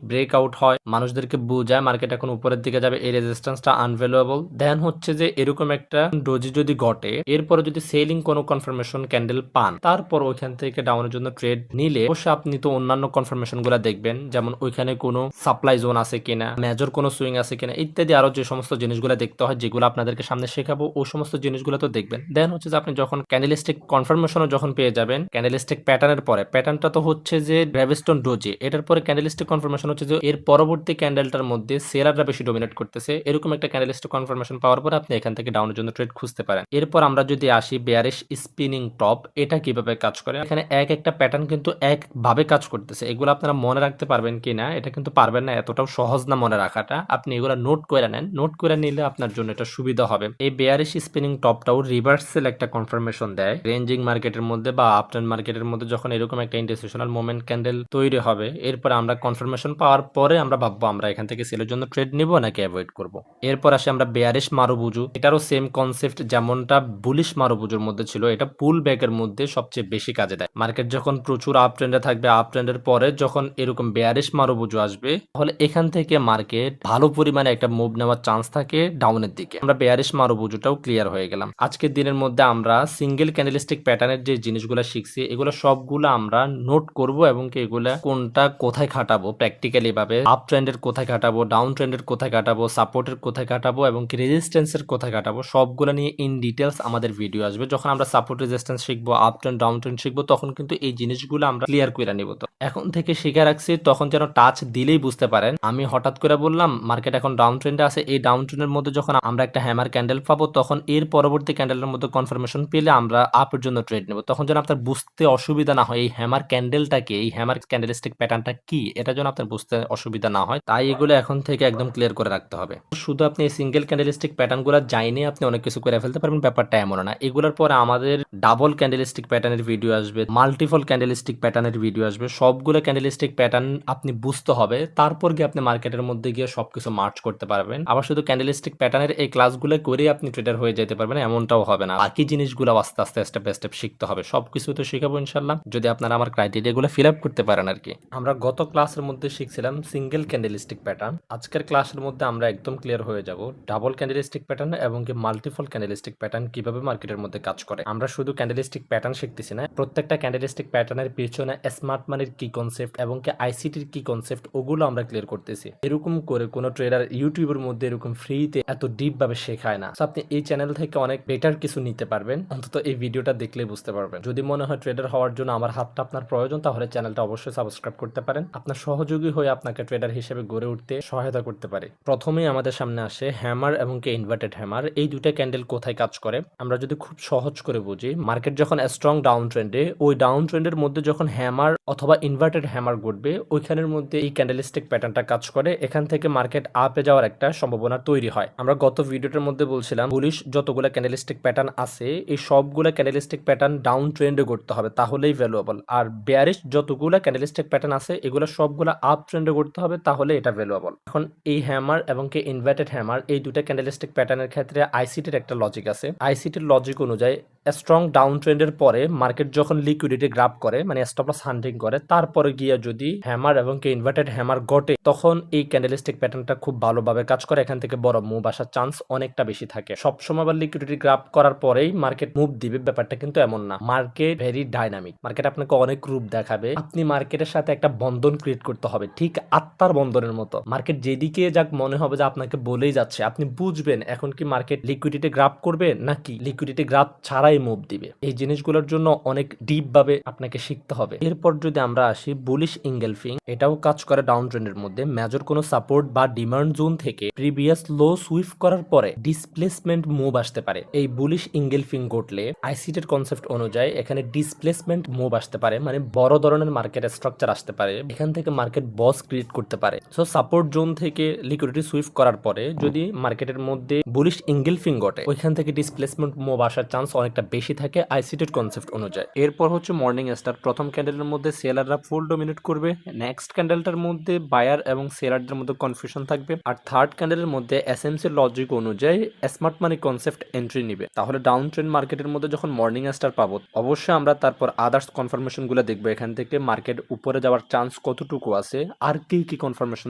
ব্রেকআউট হয়, মানুষদেরকে বুঝায় মার্কেট এখন উপরের দিকে যাবে, এই রেজিস্ট্যান্সটা আনভ্যালুয়েবল। দেন হচ্ছে যে এরকম একটা ডোজি যদি ঘটে, এরপরে যদি সেলিং কোনো কনফার্মেশন ক্যান্ডেল পান, তারপর ওইখান থেকে ডাউনের জন্য ট্রেড নিলে অবশ্যই আপনি তো অন্যান্য কনফার্মেশন গুলা দেখবেন, যেমন ওইখানে কোনো সাপ্লাই জোন আছে কিনা, মেজর কোনো সুইং আছে কিনা, ইত্যাদি আরো যে সমস্ত জিনিসগুলো দেখতে হয়, যেগুলো আপনাদেরকে সামনে শেখাবো, ওই সমস্ত জিনিসগুলো তো দেখবেন। দেন হচ্ছে যে আপনি যখন ক্যান্ডেলস্টিক কনফার্মেশনও যখন পেয়ে যাবেন, ক্যান্ডেলস্টিক প্যাটার্নের পরে, প্যাটার্নটা তো হচ্ছে যে গ্রাভেস্টন ডোজি, এটার পরে ক্যান্ডেলস্টিক কনফার্মেশন হচ্ছে যে এর পরবর্তী ক্যান্ডেলটার মধ্যে সেলাররা বেশি ডোমিনেট করতেছে, এরকম একটা ক্যান্ডেলস্টিক কনফার্মেশন পাওয়ার পরে আপনি এখান থেকে ডাউনের জন্য ট্রেড খুঁজতে পারেন। এরপর আমরা যদি আসি বেয়ারিশ স্পিনিং টপ, এটা কিভাবে কাজ করে? এখানে এক একটা প্যাটার্ন কিন্তু একভাবে কাজ করতেছে, এগুলো আপনারা মনে রাখতে পারবেন কিনা এটা কিন্তু পারবেন না, এতটাও সহজ না মনে রাখাটা, আপনি এগুলো নোট করে নেন, নোট করে নিলে আপনার জন্য এটা সুবিধা হবে। এই বেয়ারিশ স্পিনিং টপটাও রিভার্সাল একটা কনফার্মেশন দেয় রেঞ্জিং মার্কেটের মধ্যে বা আপট্রেন্ড মার্কেটের মধ্যে, যখন এরকম একটা ইন্টারসেশনাল মোমেন্ট ক্যান্ডেল তৈরি হবে, এরপর আমরা কনফার্মেশন পাওয়ার পরে আমরা ভাববো আমরা এখান থেকে সেলের জন্য ট্রেড নিব নাকি অ্যাভয়েড করব। এরপর আসে আমরা বেয়ারিশ মারুবুজু, এটারও সেম কনসেপ্ট যেমনটা বুলিশ মারুবুজুর মধ্যে ছিল, এটা পুল ব্যাকের মধ্যে সবচেয়ে বেশি কাজে দেয়। মার্কেট যখন প্রচুর আপ ট্রেন্ডে থাকবে, আপ ট্রেন্ডের পরে যখন এরকম বেয়ারিশ মারুবুজু আসবে, তাহলে এখান থেকে মার্কেট ভালো পরিমাণে একটা মুভ নেওয়ার চান্স থাকে ডাউনের দিকে। আমরা বেয়ারিশ মারুবুজুটাও ক্লিয়ার হয়ে গেলাম। আজকের দিনের মধ্যে আমরা সিঙ্গেল ক্যান্ডেলস্টিক প্যাটার্নের যে জিনিসগুলো শিখছি, এগুলো সবগুলো আমরা নোট করব এবং কি এগুলা কোনটা কোথায় খাটাবো প্র্যাকটিক্যালি ভাবে, আপ ট্রেন্ডের কোথায় খাটাবো, ডাউন ট্রেন্ডের কোথায় খাটাবো, সাপোর্টের কোথায় খাটাবো এবং কি রেজিস্ট্যান্সের কোথায় খাটাবো, সবগুলো নিয়ে ইন ডিটেলস আমাদের ভিডিও আসবে। যখন আমরা সাপোর্ট রেজিস্ট্যান্স শিখবো, আপ ট্রেন্ড ডাউন ট্রেন্ড শিখবো, তখন কিন্তু এই জিনিসগুলো আমরা ক্লিয়ার করে নিব। তো এখন থেকে শিখে রাখছি, তখন যেন টাচ দিলেই বুঝতে পারেন। আমি হঠাৎ করে বললাম মার্কেট এখন ডাউন ট্রেন্ডে আছে, এই ডাউন ট্রেন্ডের মধ্যে যখন আমরা একটা হ্যামার ক্যান্ডেল পাবো, তখন এর পরবর্তী ক্যান্ডেলের মধ্যে কনফার্মেশন পেলে আমরা আপের জন্য ট্রেড নেব, তখন যেন আপনার বুঝতে অসুবিধা না হয় এই হ্যামার ক্যান্ডেলটা কি, এই হ্যামার ক্যান্ডেলস্টিক প্যাটার্নটা কি, এটা যেন আপনার বুঝতে অসুবিধা না হয়, তাই এগুলো এখন থেকে একদম ক্লিয়ার করে রাখতে হবে। শুধু আপনি এই সিঙ্গেল ক্যান্ডেলস্টিক প্যাটার্নগুলো জানিয়ে আপনি অনেক কিছু করে ফেলতে পারবেন, ব্যাপারটা এমন না। এগুলোর পরে আমাদের ডাবল ক্যান্ডেলস্টিক প্যাটার্নের ভিডিও আসবে, মাল্টিপল ক্যান্ডেলস্টিক প্যাটার্নের ভিডিও আসবে, সবগুলো ক্যান্ডেলস্টিক প্যাটার্ন আপনি বুঝতে হবে, তারপর গিয়ে আপনি মার্কেটের মধ্যে গিয়ে সবকিছু মার্চ করতে পারবেন। আবার শুধু ক্যান্ডেলস্টিক প্যাটার্নের এই ক্লাসগুলো করে আপনি ট্রেডার হয়ে যেতে পারবেন এমনটাও হবে না, বাকি জিনিসগুলো আস্তে আস্তে স্টেপ বাই স্টেপ শিখতে হবে। সবকিছু তো শিখাবো ইনশাল্লাহ, যদি আপনারা আমার ক্রাইটেরিয়াগুলো ফিল আপ করতে পারেন আর কি। আমরা গত ক্লাসের মধ্যে শিখছিলাম সিঙ্গেল ক্যান্ডেলস্টিক প্যাটার্ন, আজকের ক্লাসের মধ্যে আমরা একদম ক্লিয়ার হয়ে যাব ডাবল ক্যান্ডেলস্টিক প্যাটার্ন এবং কি মাল্টিপল ক্যান্ডেলস্টিক প্যাটার্ন কিভাবে মার্কেটের মধ্যে কাজ করে। আমরা শুধু ক্যান্ডেলস্টিক প্যাটার্ন শিখতেছি না, প্রত্যেকটা ক্যান্ডেলস্টিক প্যাটার্নের পিছনে স্মার্ট মানির কি কনসেপ্ট এবং কি আইসিটির কি কনসেপ্ট, ওগুলো আমরা ক্লিয়ার করতেছি। এরকম করে কোনো ট্রেডার ইউটিউবের মধ্যে এরকম ফ্রিতে এত ডিপ ভাবে শেখায় না। আপনি এই চ্যানেল থেকে অনেক বেটার কিছু নিতে পারবেন, অন্তত এই ভিডিওটা দেখলে বুঝতে পারবেন। যদি মনে হয় ট্রেডার হওয়ার জন্য আমার হাতটা আপনার প্রয়োজন, তাহলে চ্যানেলটা অবশ্যই সাবস্ক্রাইব করতে পারেন, আপনার সহযোগী হয়ে আপনাকে ট্রেডার হিসেবে গড়ে উঠতে সহায়তা করতে পারে। প্রথমেই আমাদের সামনে আসে হ্যামার এবং কি ইনভার্টেড হ্যামার, এই দুইটা ক্যান্ডেল কোথায় কাজ করে আমরা যদি খুব সহজ করে বুঝি, মার্কেট যখন স্ট্রং ডাউন ট্রেন্ডে, ওই ডাউন ট্রেন্ডের মধ্যে যখন হ্যামার অথবা ইনভার্টেড হ্যামার ঘটবে, ওইখানের মধ্যে এই ক্যান্ডেলস্টিক প্যাটার্নটা কাজ করে, এখান থেকে মার্কেট আপে যাওয়ার একটা সম্ভাবনা তৈরি হয়। আমরা গত ভিডিওটার মধ্যে বলছিলাম বুলিশ যতগুলো ক্যান্ডেলস্টিক প্যাটার্ন আছে এই সবগুলা ক্যান্ডেলস্টিক প্যাটার্ন ডাউন ট্রেন্ডে করতে হবে, তাহলেই ভ্যালুয়েবল। আর বেয়ারিশ যতগুলা ক্যান্ডেলস্টিক প্যাটার্ন আছে এগুলো সবগুলা আপ ট্রেন্ডে করতে হবে, তাহলে এটা ভ্যালুয়েবল। এখন এই হ্যামার এবং কি ইনভার্টেড হ্যামার এই দুটা ক্যান্ডেলস্টিক প্যাটার্নের ক্ষেত্রে আইসিটির একটা লজিক আছে। আইসিটির লজিক অনুযায়ী স্ট্রং ডাউন ট্রেন্ডের পরে মার্কেট যখন লিকুইডিটি গ্রাব করে, মানে স্টপ লস হান্টিং করে, তারপরে গিয়ে যদি হ্যামার এবং কি ইনভার্টেড হ্যামার ঘটে, তখন এই ক্যান্ডেলস্টিক প্যাটার্নটা খুব ভালোভাবে কাজ করে। এখান থেকে বড় মুভ আসার চান্স অনেকটা বেশি থাকে। সবসময় আবার লিকুইডিটি গ্রাব করার পরেই মার্কেট মুভ দিবে, ব্যাপারটা কিন্তু এমন না। মার্কেট ভেরি ডাইনামিক, মার্কেট আপনাকে অনেক রূপ দেখাবে। আপনি মার্কেটের সাথে একটা বন্ধন ক্রিয়েট করতে হবে, ঠিক আত্মার বন্ধনের মতো। মার্কেট যেদিকে যাক মনে হবে যে আপনাকে বলেই যাচ্ছে, আপনি বুঝবেন এখন কি মার্কেট লিকুইডিটি গ্রাব করবে নাকি লিকুইডিটি গ্রাব ছাড়াই মুভ দিবে। এই জিনিসগুলোর জন্য অনেক ডিপ ভাবে আপনাকে শিখতে হবে। এরপর যদি আমরা আসি বুলিশ ইনগেলফিং, এটাও কাজ করে ডাউন ট্রেন্ডের মধ্যে। মেজর কোনো সাপোর্ট বা ডিমান্ড জোন থেকে প্রিভিয়াস লো সুইফট করার পরে ডিসপ্লেসমেন্ট মুভ আসতে পারে। এই বুলিশ ইনগেলফিং ঘটলে আইসিটির কনসেপ্ট অনুযায়ী এখানে ডিসপ্লেসমেন্ট মুভ আসতে পারে, মানে বড় ধরনের মার্কেট স্ট্রাকচার আসতে পারে। এখান থেকে মার্কেট বস ক্রিয়েট করতে পারে। সো সাপোর্ট জোন থেকে লিকুইডিটি সুইফট করার পরে যদি মার্কেটের মধ্যে বুলিশ ইনগেলফিং ঘটে, ওইখান থেকে ডিসপ্লেসমেন্ট মুভ আসার চান্স অনেকটা বেশি থাকে আইসিটির কনসেপ্ট অনুযায়ী। এরপর হচ্ছে মর্নিং স্টার। প্রথম ক্যান্ডেলের মধ্যে সেলাররা ফুল ডমিনেট করবে, নেক্সট ক্যান্ডেলটার মধ্যে বায়ার এবং সেলারদের মধ্যে কনফিউশন থাকবে, আর থার্ড ক্যান্ডেলের মধ্যে এসএমসি লজিক অনুযায়ী স্মার্ট মানি কনসেপ্ট এন্ট্রি নিবে। তাহলে ডাউন ট্রেন্ড মার্কেটের মধ্যে যখন মর্নিং স্টার পাবো, অবশ্যই আমরা তারপর আদার্স কনফার্মেশন গুলো দেখবো, এখান থেকে মার্কেট উপরে যাওয়ার চান্স কতটুকু আছে, আর কি কি কনফার্মেশন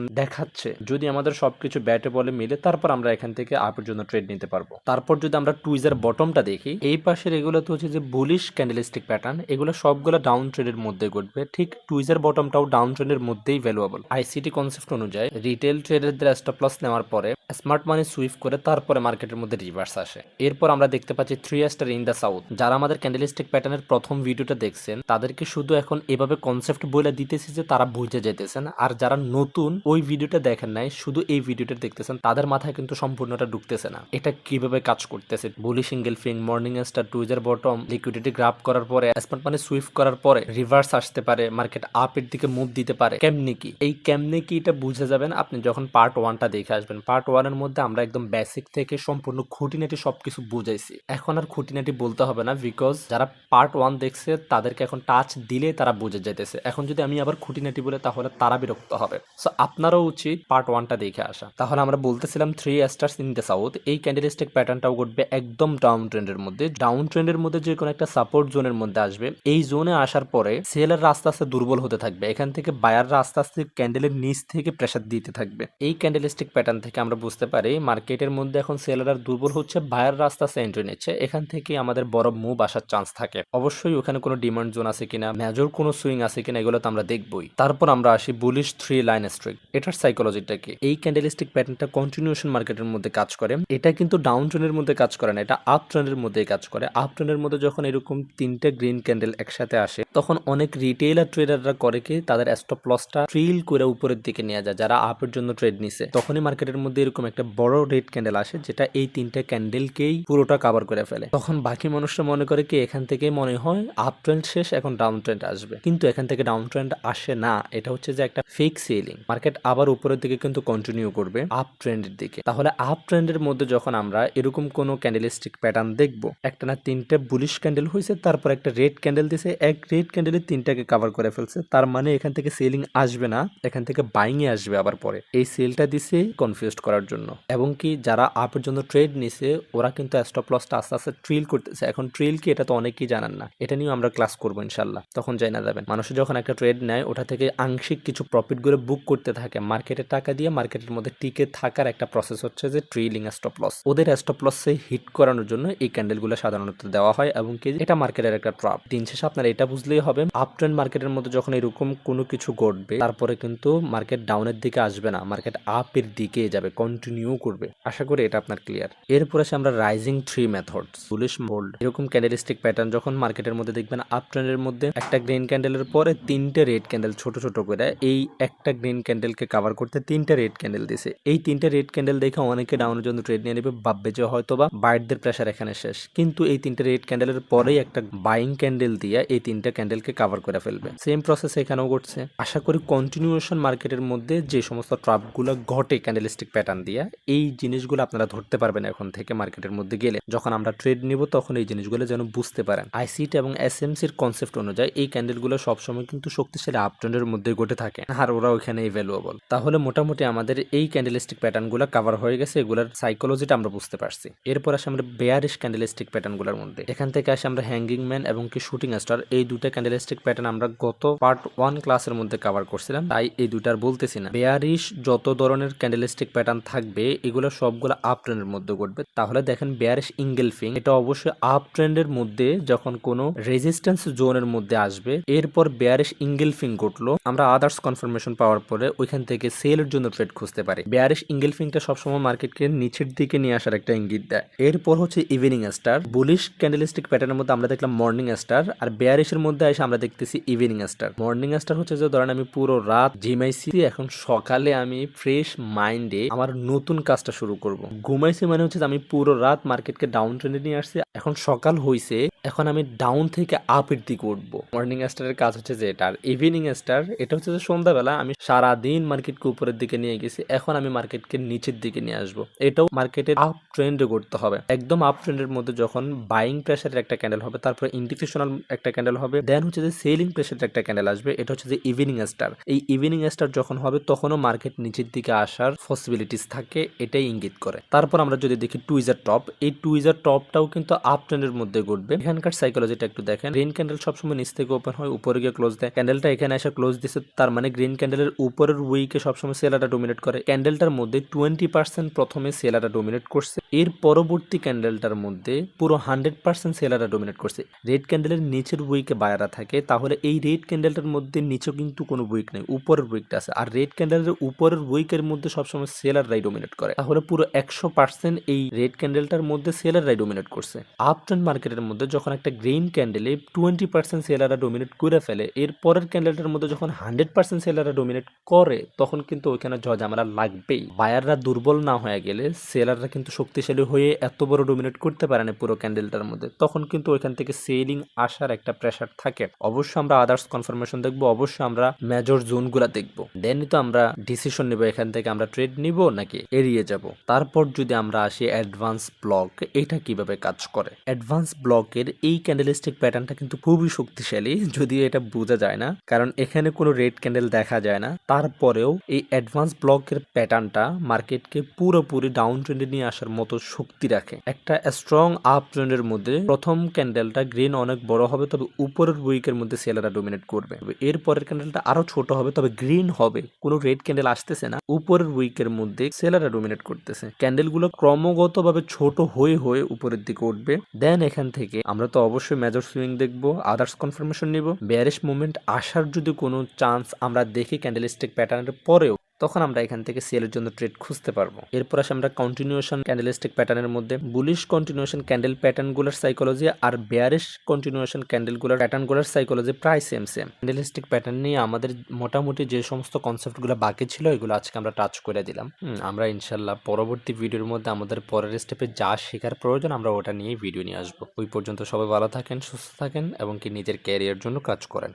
দেখাচ্ছে। যদি আমাদের সবকিছু ব্যাটে বলে মিলে, তারপর আমরা এখান থেকে আপের জন্য ট্রেড নিতে পারবো। তারপর যদি আমরা টুইজার বটমটা দেখি, এই পাশের এগুলো তো হচ্ছে যে বুলিশ ক্যান্ডেলস্টিক প্যাটার্ন, এগুলো সবগুলো ডাউন ট্রেন্ডের মধ্যে ঘটবে। ঠিক টুইজার বটমটাও ডাউন ট্রেন্ডের মধ্যেই ভ্যালুয়েবল। আইসিটি কনসেপ্ট অনুযায়ী রিটেল ট্রেডারদের স্টপ লস নেওয়ার পরে স্মার্ট মানি সুইফট করে তারপরে মার্কেটের মধ্যে রিভার্স আসে। এরপর আমরা দেখতে পাচ্ছি 3 স্টার ইন দ্য সাউথ। যারা আমাদের ক্যান্ডেলস্টিক প্যাটার্নের প্রথম ভিডিওটা দেখছেন, তাদেরকে শুধু এখন এভাবে কনসেপ্ট বলে দিতেছি যে তারা বুঝে যেতেছেন। আর যারা নতুন ওই ভিডিওটা দেখেন নাই, শুধু এই ভিডিওটা দেখতেছেন, তাদের মাথায় কিন্তু সম্পূর্ণটা ঢুকতেছে না এটা কিভাবে কাজ করতেছে। Bullish engulfing, morning star, tweezer bottom, liquidity grab করার পরে স্মার্ট মানি সুইফট করার পরে রিভার্স আসতে পারে, মার্কেট আপের দিকে মুভ দিতে পারে। কেমনে কি, এই কেমনে কি এটা বুঝে যাবেন আপনি যখন পার্ট 1টা দেখে আসবেন। পার্ট 1 এর মধ্যে আমরা একদম বেসিক থেকে সম্পূর্ণ খুঁটিনাটি সবকিছু বুঝাইছি। এখন আর খুঁটিনাটি বলতে হবে না, বিকজ যারা পার্ট 1 দেখছে তাদেরকে এখন টাচ দিলে তারা বুঝে যাইতেছে। এখন যদি আমি আবার খুঁটিনাটি বলে, তাহলে তারা বিরক্ত হবে। সো আপনারও উচিত পার্ট 1টা দেখে আসা। তাহলে আমরা বলতেছিলাম 3 স্টার্স ইন দ্য সাউথ, এই ক্যান্ডেলস্টিক প্যাটার্নটাও ঘটবে একদম ডাউন ট্রেন্ডের মধ্যে। ডাউন ট্রেন্ডের মধ্যে যে কোনো একটা সাপোর্ট জোনের মধ্যে আসবে। এই জোনে আসার পরে সেলাররা আস্তে আস্তে দুর্বল হতে থাকবে, এখান থেকে বায়াররা আস্তে আস্তে ক্যান্ডেলের নিচ থেকে প্রেসার দিতে থাকবে। এই ক্যান্ডেলস্টিক প্যাটার্ন থেকে আমরা বুঝতে পারি মার্কেটের মধ্যে এখন সেলাররা দুর্বল হচ্ছে, বায়াররা আস্তে আস্তে এন্ট্রি নিচ্ছে। এখান থেকে আমাদের বড় মুভ আসার চান্স থাকে। অবশ্যই ওখানে কোনো ডিমান্ড জোন আছে কিনা, মেজর কোনো সুইং আছে কিনা, এগুলো তো আমরা দেখবই। তারপর আমরা আসি বুলিশ 3 লাইন স্ট্রিক। এটার সাইকোলজিটা কি? এই ক্যান্ডেলস্টিক প্যাটার্নটা কন্টিনিউশন মার্কেটের মধ্যে কাজ করে। এটা কিন্তু ডাউন ট্রেন্ডের মধ্যে কাজ করে না, এটা আপ ট্রেন্ডের মধ্যে কাজ করে। আপ ট্রেন্ডের মধ্যে যখন এরকম 3টে গ্রিন ক্যান্ডেল একসাথে আসে, তখন অনেক রিটেইলার ট্রেডাররা করে কি, তাদের স্টপ লসটা ট্রিল করে উপরের দিকে নিয়ে যায়। যারা আপের জন্য ট্রেড নিছে, তখনই মার্কেটের মধ্যে এরকম একটা বড় রেড ক্যান্ডেল আসে, যেটা এই 3টে ক্যান্ডেলকেই পুরোটা কভার করে ফেলে। তখন বাকি মানুষরা মনে করে কি, এখান থেকে মনে হয় আপ ট্রেন্ড শেষ, এখন ডাউন ট্রেন্ড আসবে। কিন্তু এখান থেকে ডাউন ট্রেন্ড আসে না, এটা হচ্ছে যে একটা ফেক সেলিং। মার্কেট আবার উপরের দিকে কিন্তু কন্টিনিউ করবে আপ ট্রেন্ডের দিকে। তাহলে আপ ট্রেন্ডের মধ্যে যখন আমরা এরকম কোনো ক্যান্ডেলস্টিক প্যাটার্ন দেখবো, একটা না 3টে বুলিশ ক্যান্ডেল হয়েছে, তারপর একটা রেড ক্যান্ডেল দিছে, এক রেড ক্যান্ডেলের 3টাকে কভার করে ফেলছে, তার মানে এখান থেকে সেলিং আসবে না, এখান থেকে বাইং এ আসবে। আবার পরে এই সেলটা দিছে কনফিউজড করার জন্য, এবং কি যারা আপের জন্য ট্রেড নিছে ওরা কিন্তু স্টপ লসটা আস্তে আস্তে ট্রিল করতেছে। এখন ট্রিল কি, এটা তো অনেকেই জানান না, এটা নিয়েও আমরা ক্লাস করবো ইনশাল্লাহ, তখন যাই না যাবেন। মানুষ যখন একটা ট্রেড নেয়, ওটা থেকে আংশিক কিছু প্রফিট গুলো বুক করতে থাকে, মার্কেটের টাকা দিয়ে মার্কেটের মধ্যে টিকে থাকার একটা প্রসেস হচ্ছে যে ট্রেইলিং স্টপ লস। ওদের স্টপ লসে হিট করানোর জন্য এই ক্যান্ডেলগুলো সাধারণত দেওয়া হয়, এবং কি এটা মার্কেটের একটা ট্রাপ। দিন শেষে আপনারা এটা বুঝলেই হবে, আপ ট্রেন্ড মার্কেটের মধ্যে যখন এরকম কোনো কিছু ঘটবে, তারপরে কিন্তু মার্কেট ডাউনের দিকে আসবে না, মার্কেট আপের দিকে যাবে, কন্টিনিউ করবে। আশা করি এটা আপনার ক্লিয়ার। এরপর আসে আমরা রাইজিং 3 মেথডস, বুলিশ মোল্ড। এরকম ক্যান্ডেলস্টিক প্যাটার্ন যখন মার্কেটের মধ্যে দেখবেন, আপ ট্রেন্ডের মধ্যে একটা গ্রিন ক্যান্ডেলের পরে 3টে রেড ক্যান্ডেল ছোট ছোট করে, এই একটা গ্রিন ক্যান্ডেলকে কভার করতে 3টে রেড ক্যান্ডেল দিছে। এই 3টে রেড ক্যান্ডেল দেখে অনেকে ডাউনের জন্য ট্রেড নিয়ে নেবে, ভাববে যে হয়তো বা বাইরদের প্রেসার এখানে শেষ। কিন্তু এই 3টে রেড ক্যান্ডেলের পরেই একটা বাইং ক্যান্ডেল দিয়ে এই 3টে ক্যান্ডেলকে কভার করে ফেলবে। সেম প্রসেস এখানেও ঘটছে। আশা করি কন্টিনিউশন মার্কেটের মধ্যে যে সমস্ত ট্রাপগুলো ঘটে ক্যান্ডেলস্টিক প্যাটার্ন দিয়ে, এই জিনিসগুলো আপনারা ধরতে পারবেন এখন থেকে মার্কেটের মধ্যে গেলে। যখন আমরা আমরা ট্রেড নিব তখন এই জিনিসগুলো যেন বুঝতে পারেন। আইসিটি এবং এসএমসির কনসেপ্ট অনুযায়ী এই ক্যান্ডেলগুলো সবসময় কিন্তু শক্তিশালী আপ ট্রেন্ডের মধ্যে ঘটে থাকে আর ওরা ওইখানে ভ্যালুয়েবল। তাহলে মোটামুটি আমাদের এই ক্যান্ডেলস্টিক প্যাটার্নগুলো কভার হয়ে গেছে, এগুলোর সাইকোলজিটা আমরা বুঝতে পারছি। এরপর আসে আমরা বেয়ারিশ ক্যান্ডেলস্টিক প্যাটার্নগুলোর মধ্যে। এখান থেকে আসে আমরা হ্যাঙ্গিং ম্যান এবং কি শুটিং স্টার, এই দুটা ক্যান্ডেলস্টিক প্যাটার্ন আমরা গত পার্ট 1 ক্লাসের মধ্যে কভার করছিলাম, তাই এই দুটার বলতেছি না। বেয়ারিশ যত ধরনের ক্যান্ডেলস্টিক প্যাটার্ন থাকবে এগুলো সবগুলো আপ ট্রেন্ডের মধ্যে ঘটবে। তাহলে দেখেন বেয়ারিশ ইঙ্গেলফিং, এটা অবশ্যই আপ ট্রেন্ডের মধ্যে যখন কোনো রেজিস্ট্যান্স জোনের মধ্যে আসবে, এরপর বেয়ারিশ ইঙ্গেলফিং ঘটলো, আমরা আদার্স কনফার্মেশন পাওয়ার পরে ওইখান থেকে সেলের জন্য ট্রেড খুঁজতে পারি। বেয়ারিশ ইঙ্গেলফিংটা সবসময় মার্কেটকে নিচের দিকে নিয়ে আসার একটা ইঙ্গিত দেয়। এরপর হচ্ছে ইভিনিং স্টার। বুলিশ ক্যান্ডেলস্টিক প্যাটার্নের মধ্যে আমরা দেখলাম মর্নিং স্টার, আর বেয়ারিশের মধ্যে এসে আমরা দেখতেছি ইভিনিং স্টার। মর্নিং স্টার হচ্ছে যে ধরেন আমি পুরো রাত জিমাইছি, এখন সকালে আমি ফ্রেশ মাইন্ডে আমার নতুন কাজটা শুরু করব। ঘুমাইছি মানে হচ্ছে আমি পুরো রাত মার্কেটকে ডাউন ট্রেন্ডে নিয়ে আসছি, এখন সকাল হইছে, এখন আমি ডাউন থেকে আপের দিকে উঠবো। মর্নিং স্টারের কাজ হচ্ছে যে এটা। আর ইভিনিং স্টার এটা হচ্ছে যে সন্ধ্যাবেলা আমি সারাদিন মার্কেটকে উপরের দিকে নিয়ে গেছি, এখন আমি মার্কেটকে নিচের দিকে নিয়ে আসবো। এটাও মার্কেটের আপ ট্রেন্ডে করতে হবে। একদম আপ ট্রেন্ডের মধ্যে যখন বাইং প্রেসারের একটা ক্যান্ডেল হবে, তারপরে ইন্ডিকেশনাল একটা ক্যান্ডেল হবে, দেন হচ্ছে যে সেলিং প্রেসারের একটা ক্যান্ডেল আসবে, এটা হচ্ছে যে ইভিনিং স্টার। এই ইভিনিং স্টার যখন হবে তখনও মার্কেট নিচের দিকে আসার পসিবিলিটিস থাকে, এটাই ইঙ্গিত করে। তারপর আমরা যদি দেখি টুইজার টপ, এই টুইজার টপটাও কিন্তু আপ ট্রেন্ডের মধ্যে ঘটবে। এখানকার সাইকোলজিটা একটু দেখেন। গ্রিন ক্যান্ডেল সবসময় নিচ থেকে ওপেন হয়, উপরে গিয়ে ক্লোজ দেয়। ক্যান্ডেলটা এখানে এসে ক্লোজ দিচ্ছে, তার মানে গ্রিন ক্যান্ডেলের উপরের উইকে সবসময় সেলারটা ডোমিনেট করে। ক্যান্ডেলটার মধ্যে 20% প্রথমে সেলারটা ডোমিনেট করছে, এর পরবর্তী ক্যান্ডেলটার মধ্যে পুরো 100% সেলারটা ডোমিনেট করছে। রেড ক্যান্ডেলের নিচের উইকে বায়ারা থাকে, তাহলে এই রেড ক্যান্ডেলটার মধ্যে নিচেও কিন্তু কোনো উইক নেই, উপরের উইকটা আছে। আর রেড ক্যান্ডেলের উপরের উইকের মধ্যে সবসময় সেলাররাই ডোমিনেট করে, তাহলে পুরো 100% এই রেড ক্যান্ডেলটার মধ্যে সেলাররাই ডোমিনেট করছে। আপ ট্রেন্ড মার্কেটের মধ্যে যখন একটা গ্রিন ক্যান্ডেলে 20% সেলাররা ডোমিনেট করে ফেলে, এর পরের ক্যান্ডেলটার মধ্যে যখন 100% সেলাররা ডোমিনেট করে, তখন কিন্তু ওইখানে ঝামেলা লাগবেই। বায়াররা দুর্বল না হয়ে গেলে সেলাররা কিন্তু শক্তিশালী হয়ে এত বড় ডোমিনেট করতে পারে না পুরো ক্যান্ডেলটার মধ্যে, তখন কিন্তু ওইখান থেকে সেলিং আসার একটা প্রেসার থাকে। অবশ্যই আমরা আদার্স কনফার্মেশন দেখবো, অবশ্যই আমরা মেজর জোনগুলা দেখবো, দেনই তো আমরা ডিসিশন নিব এখান থেকে আমরা ট্রেড নিব নাকি এড়িয়ে যাব। তারপর যদি আমরা আসি অ্যাডভান্স ব্লক, এটা কিভাবে কাজ করে। অ্যাডভান্স ব্লকের এই ক্যান্ডেলস্টিক প্যাটার্নটা কিন্তু খুবই শক্তিশালী, যদিও এটা বোঝা যায় না কারণ এখানে কোনো রেড ক্যান্ডেল দেখা যায় না। তারপরেও এই অ্যাডভান্স ব্লকের প্যাটার্নটা মার্কেটকে পুরোপুরি ডাউন ট্রেন্ডে নিয়ে আসার মতো শক্তি রাখে। একটা স্ট্রং আপ ট্রেন্ডের মধ্যে প্রথম ক্যান্ডেলটা গ্রিন অনেক বড় হবে, তবে উপরের উইকের মধ্যে সেলাররা ডোমিনেট করবে। এর পরের ক্যান্ডেলটা আরো ছোট হবে, তবে গ্রিন হবে, কোনো রেড ক্যান্ডেল আসতেছে না, উপরের উইকের মধ্যে সেলাররা ডোমিনেট করতেছে। ক্যান্ডেলগুলো ক্রমাগতভাবে ছোট হয়ে হয়ে উপরের দিকে উঠবে। দেন এখান থেকে আমরা তো অবশ্যই মেজর সুইং দেখবো, আদার্স কনফার্মেশন নিব। বেয়ারিশ মুভমেন্ট আসার যদি কোনো চান্স আমরা দেখি ক্যান্ডেলস্টিক প্যাটার্নের পরেও, তখন আমরা এখান থেকে সেলের জন্য ট্রেড খুঁজতে পারবো। এরপর আসে আমরা কন্টিনিউশন ক্যান্ডেলস্টিক প্যাটার্নের মধ্যে। বুলিশ কন্টিনিউশন ক্যান্ডেল প্যাটার্নগুলোর সাইকোলজি আর বেয়ারিশ কন্টিনিউশন ক্যান্ডেলগুলোর প্যাটার্নগুলোর সাইকোলজি প্রায় সেম। ক্যান্ডেলস্টিক প্যাটার্ন নিয়ে আমাদের মোটামুটি যে সমস্ত কনসেপ্টগুলো বাকি ছিল এগুলো আজকে আমরা টাচ করে দিলাম। আমরা ইনশাল্লাহ পরবর্তী ভিডিওর মধ্যে আমাদের পরের স্টেপে যা শেখার প্রয়োজন আমরা ওটা নিয়ে ভিডিও নিয়ে আসবো। ওই পর্যন্ত সবাই ভালো থাকেন, সুস্থ থাকেন এবং কি নিজের ক্যারিয়ার জন্য কাজ করেন।